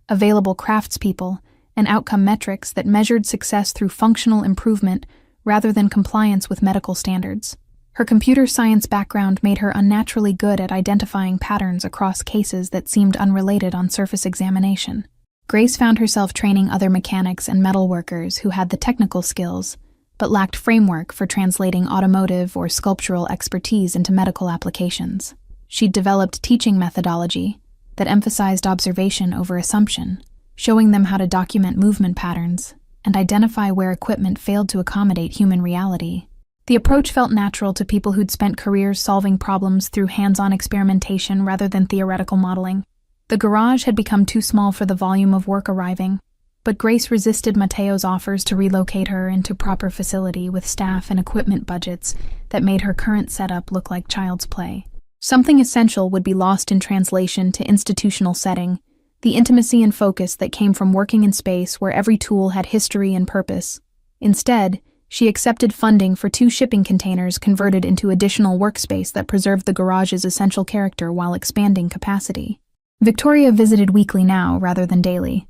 available craftspeople, and outcome metrics that measured success through functional improvement rather than compliance with medical standards. Her computer science background made her unnaturally good at identifying patterns across cases that seemed unrelated on surface examination. Grace found herself training other mechanics and metal workers who had the technical skills, but lacked framework for translating automotive or sculptural expertise into medical applications. She'd developed teaching methodology that emphasized observation over assumption, showing them how to document movement patterns and identify where equipment failed to accommodate human reality. The approach felt natural to people who'd spent careers solving problems through hands-on experimentation rather than theoretical modeling. The garage had become too small for the volume of work arriving, but Grace resisted Mateo's offers to relocate her into proper facility with staff and equipment budgets that made her current setup look like child's play. Something essential would be lost in translation to institutional setting, the intimacy and focus that came from working in space where every tool had history and purpose. Instead, she accepted funding for 2 shipping containers converted into additional workspace that preserved the garage's essential character while expanding capacity. Victoria visited weekly now rather than daily,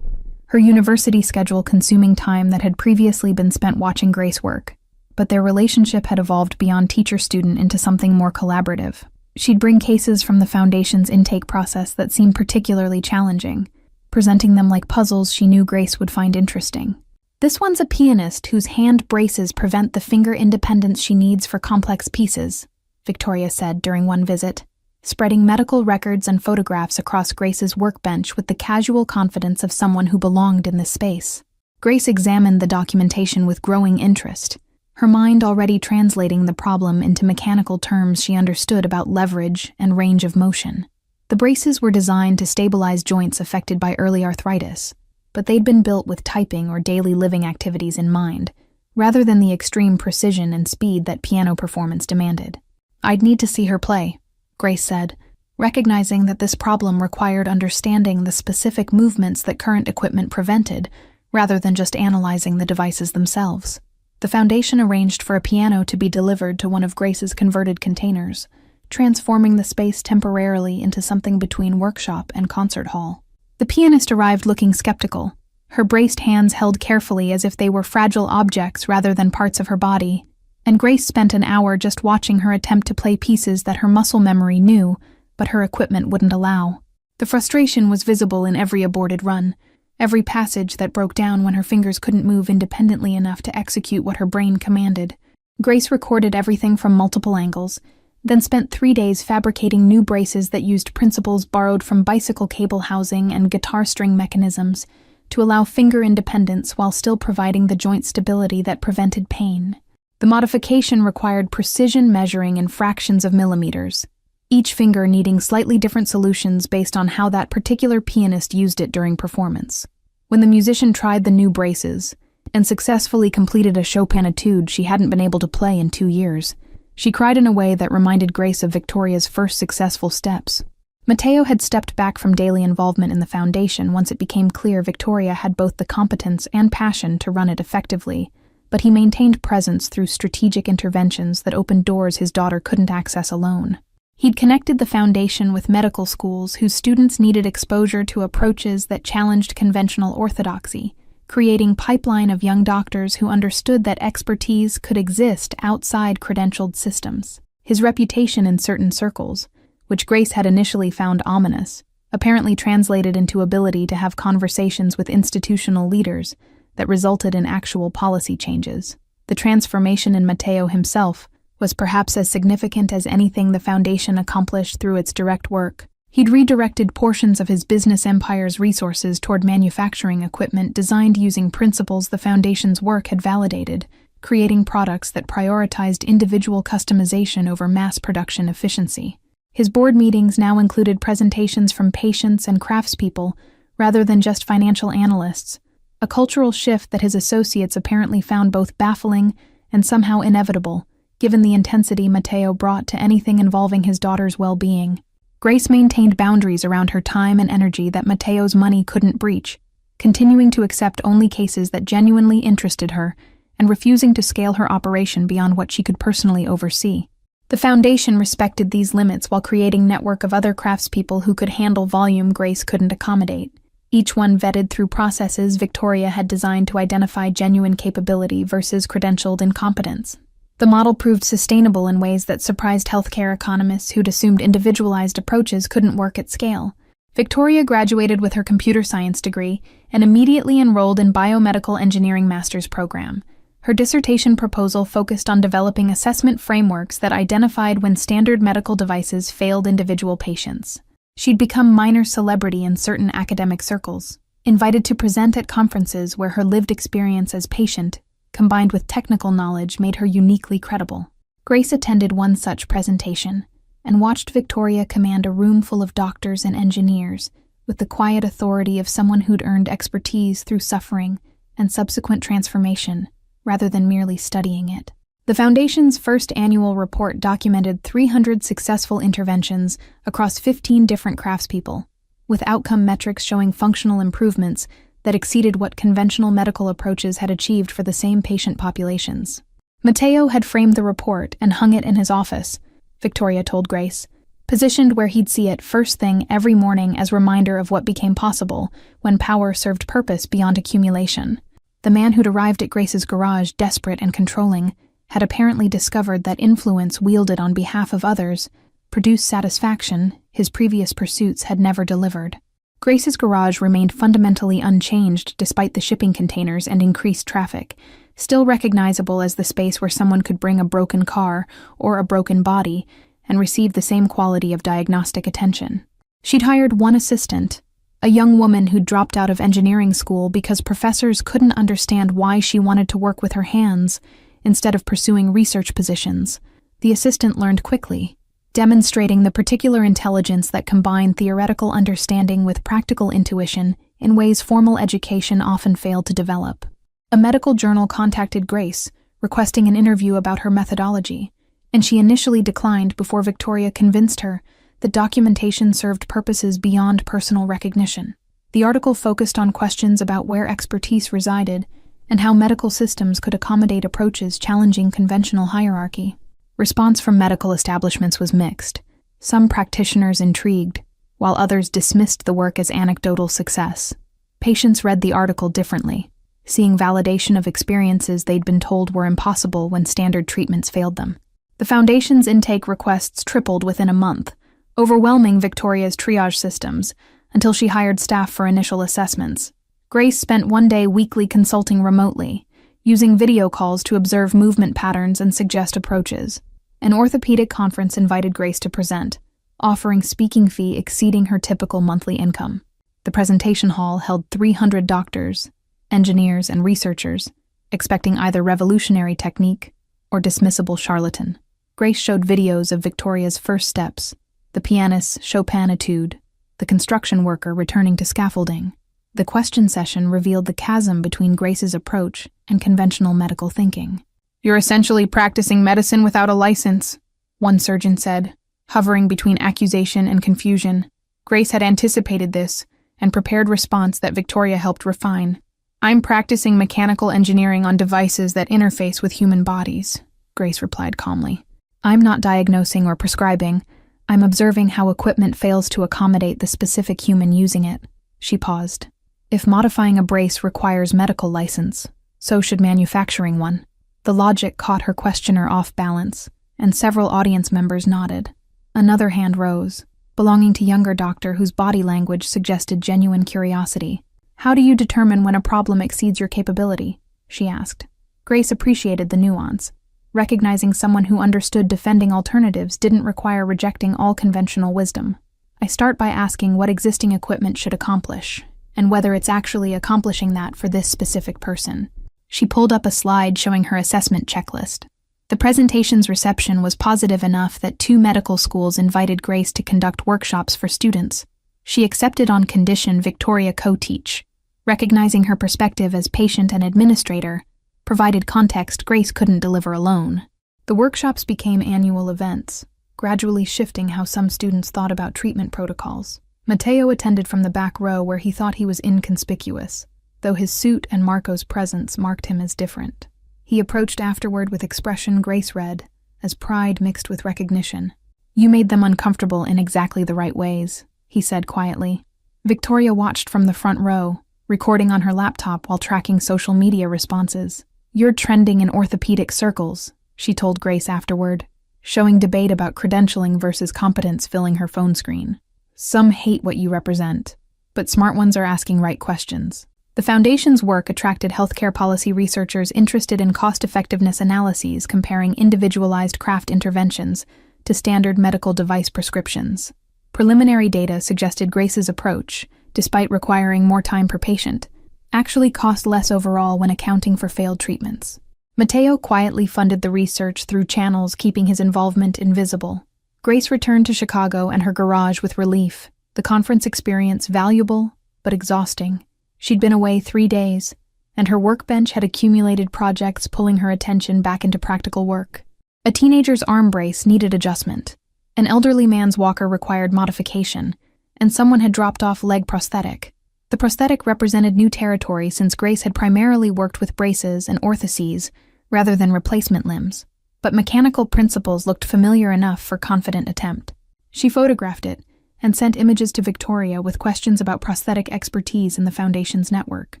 her university schedule consuming time that had previously been spent watching Grace work, but their relationship had evolved beyond teacher-student into something more collaborative. She'd bring cases from the Foundation's intake process that seemed particularly challenging, presenting them like puzzles she knew Grace would find interesting. "This one's a pianist whose hand braces prevent the finger independence she needs for complex pieces," Victoria said during one visit, spreading medical records and photographs across Grace's workbench with the casual confidence of someone who belonged in this space. Grace examined the documentation with growing interest, her mind already translating the problem into mechanical terms she understood about leverage and range of motion. The braces were designed to stabilize joints affected by early arthritis, but they'd been built with typing or daily living activities in mind, rather than the extreme precision and speed that piano performance demanded. "I'd need to see her play," Grace said, recognizing that this problem required understanding the specific movements that current equipment prevented, rather than just analyzing the devices themselves. The Foundation arranged for a piano to be delivered to one of Grace's converted containers, transforming the space temporarily into something between workshop and concert hall. The pianist arrived looking skeptical, her braced hands held carefully as if they were fragile objects rather than parts of her body, and Grace spent an hour just watching her attempt to play pieces that her muscle memory knew, but her equipment wouldn't allow. The frustration was visible in every aborted run, every passage that broke down when her fingers couldn't move independently enough to execute what her brain commanded. Grace recorded everything from multiple angles, then spent 3 days fabricating new braces that used principles borrowed from bicycle cable housing and guitar string mechanisms to allow finger independence while still providing the joint stability that prevented pain. The modification required precision measuring in fractions of millimeters, each finger needing slightly different solutions based on how that particular pianist used it during performance. When the musician tried the new braces and successfully completed a Chopin etude she hadn't been able to play in 2 years, she cried in a way that reminded Grace of Victoria's first successful steps. Mateo had stepped back from daily involvement in the Foundation once it became clear Victoria had both the competence and passion to run it effectively, but he maintained presence through strategic interventions that opened doors his daughter couldn't access alone. He'd connected the foundation with medical schools whose students needed exposure to approaches that challenged conventional orthodoxy, creating a pipeline of young doctors who understood that expertise could exist outside credentialed systems. His reputation in certain circles, which Grace had initially found ominous, apparently translated into ability to have conversations with institutional leaders that resulted in actual policy changes. The transformation in Matteo himself was perhaps as significant as anything the Foundation accomplished through its direct work. He'd redirected portions of his business empire's resources toward manufacturing equipment designed using principles the Foundation's work had validated, creating products that prioritized individual customization over mass production efficiency. His board meetings now included presentations from patients and craftspeople rather than just financial analysts, a cultural shift that his associates apparently found both baffling and somehow inevitable, given the intensity Matteo brought to anything involving his daughter's well-being. Grace maintained boundaries around her time and energy that Matteo's money couldn't breach, continuing to accept only cases that genuinely interested her and refusing to scale her operation beyond what she could personally oversee. The Foundation respected these limits while creating a network of other craftspeople who could handle volume Grace couldn't accommodate, each one vetted through processes Victoria had designed to identify genuine capability versus credentialed incompetence. The model proved sustainable in ways that surprised healthcare economists who'd assumed individualized approaches couldn't work at scale. Victoria graduated with her computer science degree and immediately enrolled in biomedical engineering master's program. Her dissertation proposal focused on developing assessment frameworks that identified when standard medical devices failed individual patients. She'd become minor celebrity in certain academic circles, invited to present at conferences where her lived experience as patient combined with technical knowledge made her uniquely credible. Grace attended one such presentation and watched Victoria command a room full of doctors and engineers with the quiet authority of someone who'd earned expertise through suffering and subsequent transformation rather than merely studying it. The Foundation's first annual report documented 300 successful interventions across 15 different craftspeople, with outcome metrics showing functional improvements that exceeded what conventional medical approaches had achieved for the same patient populations. Matteo had framed the report and hung it in his office, Victoria told Grace, positioned where he'd see it first thing every morning as reminder of what became possible when power served purpose beyond accumulation. The man who'd arrived at Grace's garage, desperate and controlling, had apparently discovered that influence wielded on behalf of others produced satisfaction his previous pursuits had never delivered. Grace's garage remained fundamentally unchanged despite the shipping containers and increased traffic, still recognizable as the space where someone could bring a broken car or a broken body and receive the same quality of diagnostic attention. She'd hired one assistant, a young woman who'd dropped out of engineering school because professors couldn't understand why she wanted to work with her hands instead of pursuing research positions. The assistant learned quickly, demonstrating the particular intelligence that combined theoretical understanding with practical intuition in ways formal education often failed to develop. A medical journal contacted Grace, requesting an interview about her methodology, and she initially declined before Victoria convinced her that documentation served purposes beyond personal recognition. The article focused on questions about where expertise resided and how medical systems could accommodate approaches challenging conventional hierarchy. Response from medical establishments was mixed. Some practitioners intrigued, while others dismissed the work as anecdotal success. Patients read the article differently, seeing validation of experiences they'd been told were impossible when standard treatments failed them. The Foundation's intake requests tripled within a month, overwhelming Victoria's triage systems, until she hired staff for initial assessments. Grace spent one day weekly consulting remotely, using video calls to observe movement patterns and suggest approaches. An orthopedic conference invited Grace to present, offering speaking fee exceeding her typical monthly income. The presentation hall held 300 doctors, engineers, and researchers, expecting either revolutionary technique or dismissible charlatan. Grace showed videos of Victoria's first steps, the pianist's Chopin etude, the construction worker returning to scaffolding. The question session revealed the chasm between Grace's approach and conventional medical thinking. "You're essentially practicing medicine without a license," one surgeon said, hovering between accusation and confusion. Grace had anticipated this and prepared response that Victoria helped refine. "I'm practicing mechanical engineering on devices that interface with human bodies," Grace replied calmly. "I'm not diagnosing or prescribing. I'm observing how equipment fails to accommodate the specific human using it. She paused. If modifying a brace requires medical license, so should manufacturing one. The logic caught her questioner off balance, and several audience members nodded. Another hand rose, belonging to younger doctor whose body language suggested genuine curiosity. How do you determine when a problem exceeds your capability? She asked. Grace appreciated the nuance, recognizing someone who understood defending alternatives didn't require rejecting all conventional wisdom. I start by asking what existing equipment should accomplish, and whether it's actually accomplishing that for this specific person. She pulled up a slide showing her assessment checklist. The presentation's reception was positive enough that 2 medical schools invited Grace to conduct workshops for students. She accepted on condition Victoria co-teach, recognizing her perspective as patient and administrator, provided context Grace couldn't deliver alone. The workshops became annual events, gradually shifting how some students thought about treatment protocols. Matteo attended from the back row where he thought he was inconspicuous, though his suit and Marco's presence marked him as different. He approached afterward with expression Grace read, as pride mixed with recognition. You made them uncomfortable in exactly the right ways, he said quietly. Victoria watched from the front row, recording on her laptop while tracking social media responses. You're trending in orthopedic circles, she told Grace afterward, showing debate about credentialing versus competence filling her phone screen. Some hate what you represent, but smart ones are asking right questions. The Foundation's work attracted healthcare policy researchers interested in cost-effectiveness analyses comparing individualized craft interventions to standard medical device prescriptions. Preliminary data suggested Grace's approach, despite requiring more time per patient, actually cost less overall when accounting for failed treatments. Matteo quietly funded the research through channels keeping his involvement invisible. Grace returned to Chicago and her garage with relief, the conference experience valuable but exhausting. She'd been away 3 days, and her workbench had accumulated projects pulling her attention back into practical work. A teenager's arm brace needed adjustment, an elderly man's walker required modification, and someone had dropped off leg prosthetic. The prosthetic represented new territory since Grace had primarily worked with braces and orthoses rather than replacement limbs, but mechanical principles looked familiar enough for confident attempt. She photographed it and sent images to Victoria with questions about prosthetic expertise in the Foundation's network.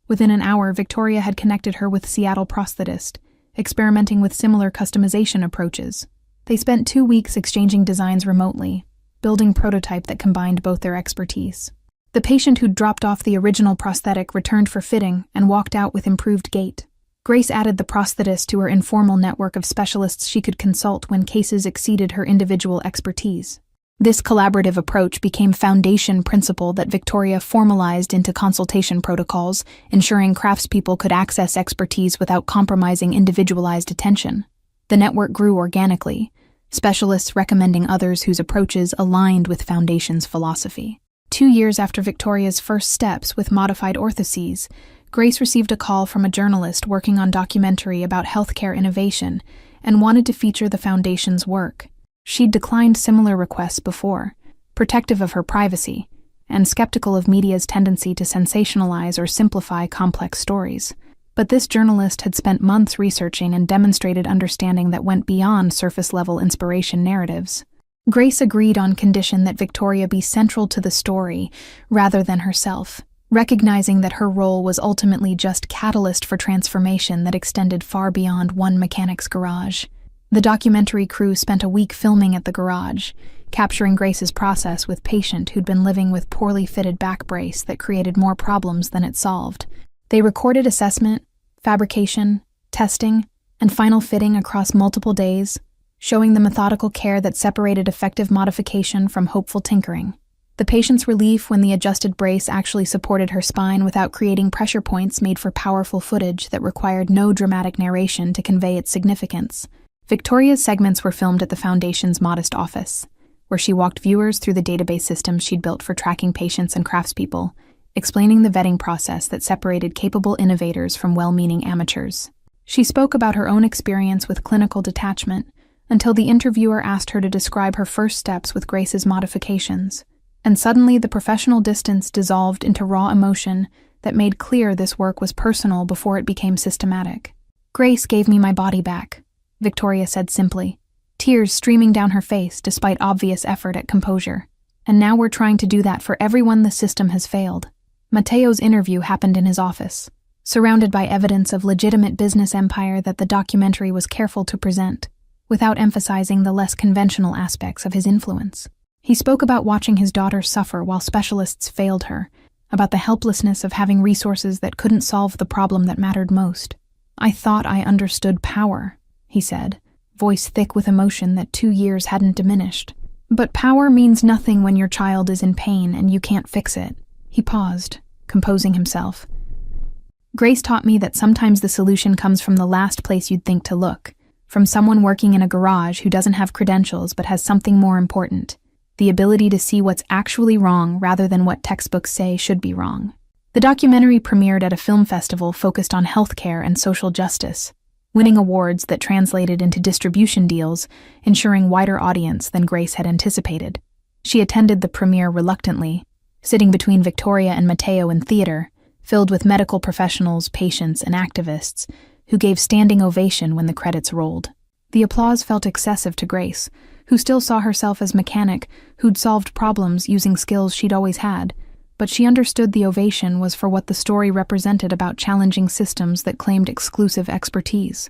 Within an hour, Victoria had connected her with Seattle prosthetist, experimenting with similar customization approaches. They spent 2 weeks exchanging designs remotely, building prototype that combined both their expertise. The patient who'd dropped off the original prosthetic returned for fitting and walked out with improved gait. Grace added the prosthetist to her informal network of specialists she could consult when cases exceeded her individual expertise. This collaborative approach became foundation principle that Victoria formalized into consultation protocols, ensuring craftspeople could access expertise without compromising individualized attention. The network grew organically, specialists recommending others whose approaches aligned with Foundation's philosophy. 2 years after Victoria's first steps with modified orthoses, Grace received a call from a journalist working on documentary about healthcare innovation and wanted to feature the Foundation's work. She'd declined similar requests before, protective of her privacy, and skeptical of media's tendency to sensationalize or simplify complex stories. But this journalist had spent months researching and demonstrated understanding that went beyond surface-level inspiration narratives. Grace agreed on condition that Victoria be central to the story rather than herself, recognizing that her role was ultimately just catalyst for transformation that extended far beyond one mechanic's garage. The documentary crew spent a week filming at the garage, capturing Grace's process with patient who'd been living with poorly fitted back brace that created more problems than it solved. They recorded assessment, fabrication, testing, and final fitting across multiple days, showing the methodical care that separated effective modification from hopeful tinkering. The patient's relief when the adjusted brace actually supported her spine without creating pressure points made for powerful footage that required no dramatic narration to convey its significance. Victoria's segments were filmed at the Foundation's modest office, where she walked viewers through the database systems she'd built for tracking patients and craftspeople, explaining the vetting process that separated capable innovators from well-meaning amateurs. She spoke about her own experience with clinical detachment, until the interviewer asked her to describe her first steps with Grace's modifications, and suddenly the professional distance dissolved into raw emotion that made clear this work was personal before it became systematic. Grace gave me my body back, Victoria said simply. tears streaming down her face despite obvious effort at composure. And now we're trying to do that for everyone the system has failed. Mateo's interview happened in his office, surrounded by evidence of legitimate business empire that the documentary was careful to present, without emphasizing the less conventional aspects of his influence. He spoke about watching his daughter suffer while specialists failed her, about the helplessness of having resources that couldn't solve the problem that mattered most. "I thought I understood power," he said, voice thick with emotion that 2 years hadn't diminished. "But power means nothing when your child is in pain and you can't fix it." He paused, composing himself. "Grace taught me that sometimes the solution comes from the last place you'd think to look, from someone working in a garage who doesn't have credentials but has something more important, the ability to see what's actually wrong rather than what textbooks say should be wrong." The documentary premiered at a film festival focused on healthcare and social justice, winning awards that translated into distribution deals, ensuring wider audience than Grace had anticipated. She attended the premiere reluctantly, sitting between Victoria and Mateo in theater, filled with medical professionals, patients, and activists, who gave standing ovation when the credits rolled. The applause felt excessive to Grace, who still saw herself as mechanic who'd solved problems using skills she'd always had, but she understood the ovation was for what the story represented about challenging systems that claimed exclusive expertise.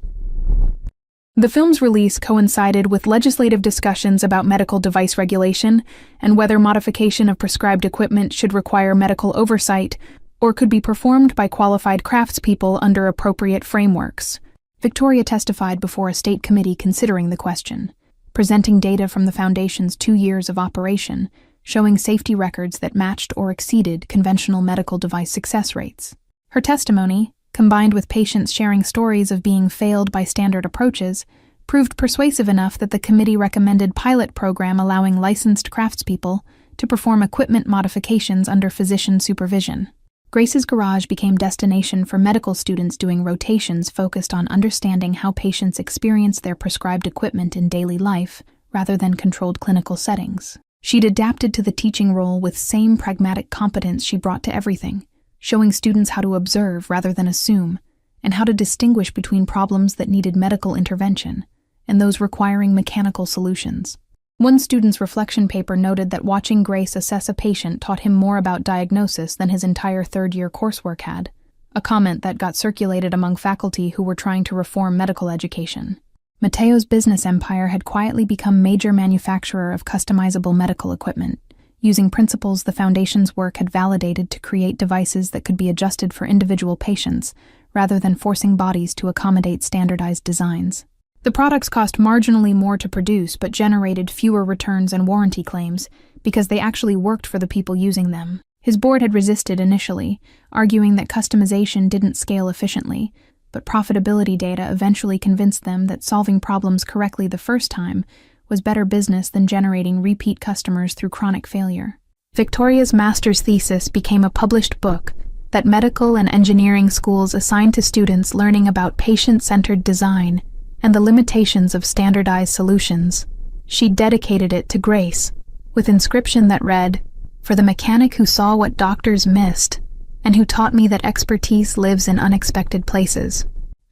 The film's release coincided with legislative discussions about medical device regulation and whether modification of prescribed equipment should require medical oversight or could be performed by qualified craftspeople under appropriate frameworks. Victoria testified before a state committee considering the question, presenting data from the Foundation's 2 years of operation, showing safety records that matched or exceeded conventional medical device success rates. Her testimony, combined with patients sharing stories of being failed by standard approaches, proved persuasive enough that the committee recommended pilot program allowing licensed craftspeople to perform equipment modifications under physician supervision. Grace's garage became destination for medical students doing rotations focused on understanding how patients experience their prescribed equipment in daily life rather than controlled clinical settings. She'd adapted to the teaching role with same pragmatic competence she brought to everything, showing students how to observe rather than assume, and how to distinguish between problems that needed medical intervention and those requiring mechanical solutions. One student's reflection paper noted that watching Grace assess a patient taught him more about diagnosis than his entire third-year coursework had, a comment that got circulated among faculty who were trying to reform medical education. Mateo's business empire had quietly become major manufacturer of customizable medical equipment, using principles the Foundation's work had validated to create devices that could be adjusted for individual patients, rather than forcing bodies to accommodate standardized designs. The products cost marginally more to produce but generated fewer returns and warranty claims because they actually worked for the people using them. His board had resisted initially, arguing that customization didn't scale efficiently, but profitability data eventually convinced them that solving problems correctly the first time was better business than generating repeat customers through chronic failure. Victoria's master's thesis became a published book that medical and engineering schools assigned to students learning about patient-centered design and the limitations of standardized solutions. She dedicated it to Grace, with inscription that read, "For the mechanic who saw what doctors missed, and who taught me that expertise lives in unexpected places."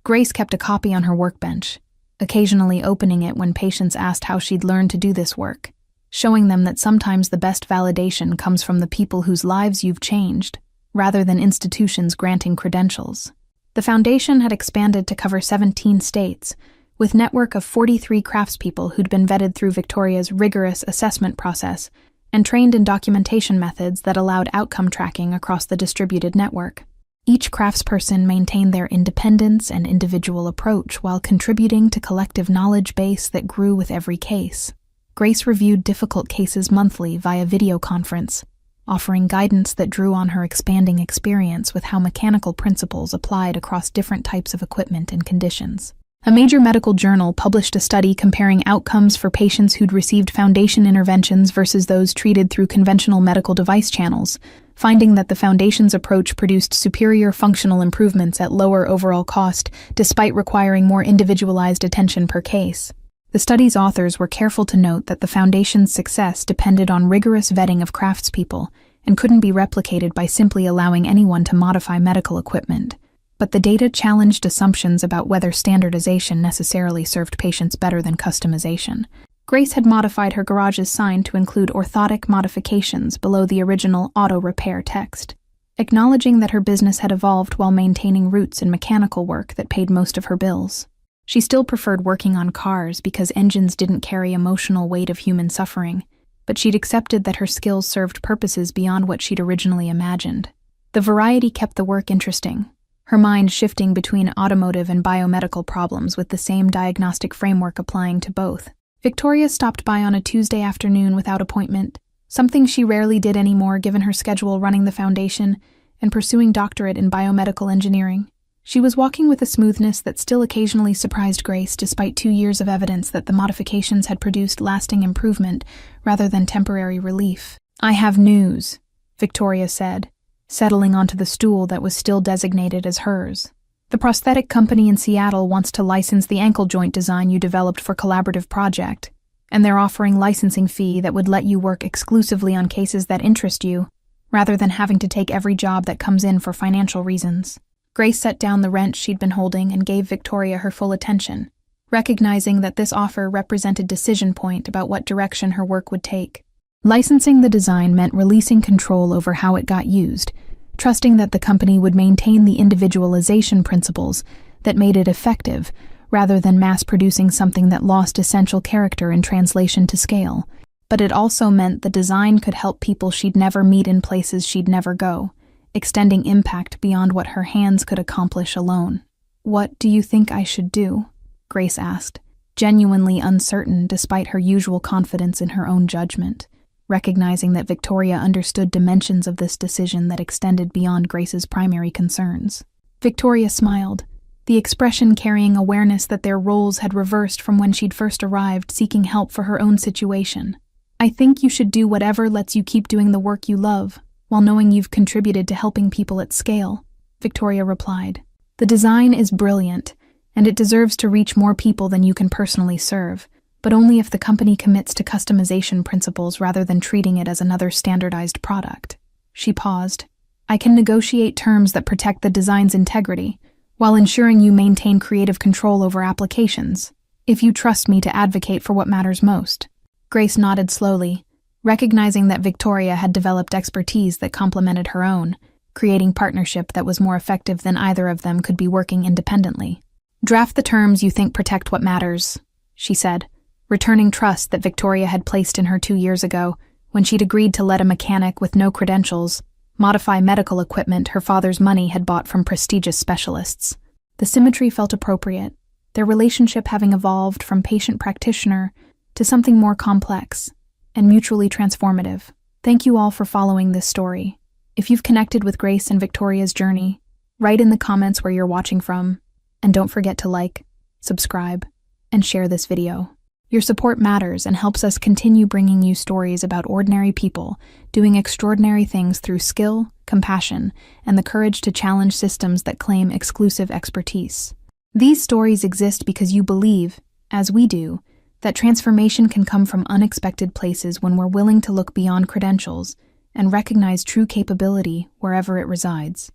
Grace kept a copy on her workbench, occasionally opening it when patients asked how she'd learned to do this work, showing them that sometimes the best validation comes from the people whose lives you've changed, rather than institutions granting credentials. The Foundation had expanded to cover 17 states, with a network of 43 craftspeople who'd been vetted through Victoria's rigorous assessment process and trained in documentation methods that allowed outcome tracking across the distributed network. Each craftsperson maintained their independence and individual approach while contributing to collective knowledge base that grew with every case. Grace reviewed difficult cases monthly via video conference, offering guidance that drew on her expanding experience with how mechanical principles applied across different types of equipment and conditions. A major medical journal published a study comparing outcomes for patients who'd received Foundation interventions versus those treated through conventional medical device channels, finding that the Foundation's approach produced superior functional improvements at lower overall cost, despite requiring more individualized attention per case. The study's authors were careful to note that the Foundation's success depended on rigorous vetting of craftspeople and couldn't be replicated by simply allowing anyone to modify medical equipment. But the data challenged assumptions about whether standardization necessarily served patients better than customization. Grace had modified her garage's sign to include orthotic modifications below the original auto repair text, acknowledging that her business had evolved while maintaining roots in mechanical work that paid most of her bills. She still preferred working on cars because engines didn't carry emotional weight of human suffering, but she'd accepted that her skills served purposes beyond what she'd originally imagined. The variety kept the work interesting, her mind shifting between automotive and biomedical problems with the same diagnostic framework applying to both. Victoria stopped by on a Tuesday afternoon without appointment, something she rarely did anymore given her schedule running the foundation and pursuing doctorate in biomedical engineering. She was walking with a smoothness that still occasionally surprised Grace despite 2 years of evidence that the modifications had produced lasting improvement rather than temporary relief. "I have news," Victoria said, settling onto the stool that was still designated as hers. "The prosthetic company in Seattle wants to license the ankle joint design you developed for collaborative project, and they're offering licensing fee that would let you work exclusively on cases that interest you, rather than having to take every job that comes in for financial reasons." Grace set down the wrench she'd been holding and gave Victoria her full attention, recognizing that this offer represented a decision point about what direction her work would take. Licensing the design meant releasing control over how it got used, trusting that the company would maintain the individualization principles that made it effective, rather than mass-producing something that lost essential character in translation to scale. But it also meant the design could help people she'd never meet in places she'd never go, extending impact beyond what her hands could accomplish alone. "What do you think I should do?" Grace asked, genuinely uncertain despite her usual confidence in her own judgment, recognizing that Victoria understood dimensions of this decision that extended beyond Grace's primary concerns. Victoria smiled, the expression carrying awareness that their roles had reversed from when she'd first arrived seeking help for her own situation. "I think you should do whatever lets you keep doing the work you love, while knowing you've contributed to helping people at scale," Victoria replied. "The design is brilliant, and it deserves to reach more people than you can personally serve, but only if the company commits to customization principles rather than treating it as another standardized product." She paused. "I can negotiate terms that protect the design's integrity, while ensuring you maintain creative control over applications, if you trust me to advocate for what matters most." Grace nodded slowly, recognizing that Victoria had developed expertise that complemented her own, creating partnership that was more effective than either of them could be working independently. "Draft the terms you think protect what matters," she said, returning trust that Victoria had placed in her 2 years ago when she'd agreed to let a mechanic with no credentials modify medical equipment her father's money had bought from prestigious specialists. The symmetry felt appropriate, their relationship having evolved from patient-practitioner to something more complex and mutually transformative. Thank you all for following this story. If you've connected with Grace and Victoria's journey, write in the comments where you're watching from, and don't forget to like, subscribe, and share this video. Your support matters and helps us continue bringing you stories about ordinary people doing extraordinary things through skill, compassion, and the courage to challenge systems that claim exclusive expertise. These stories exist because you believe, as we do, that transformation can come from unexpected places when we're willing to look beyond credentials and recognize true capability wherever it resides.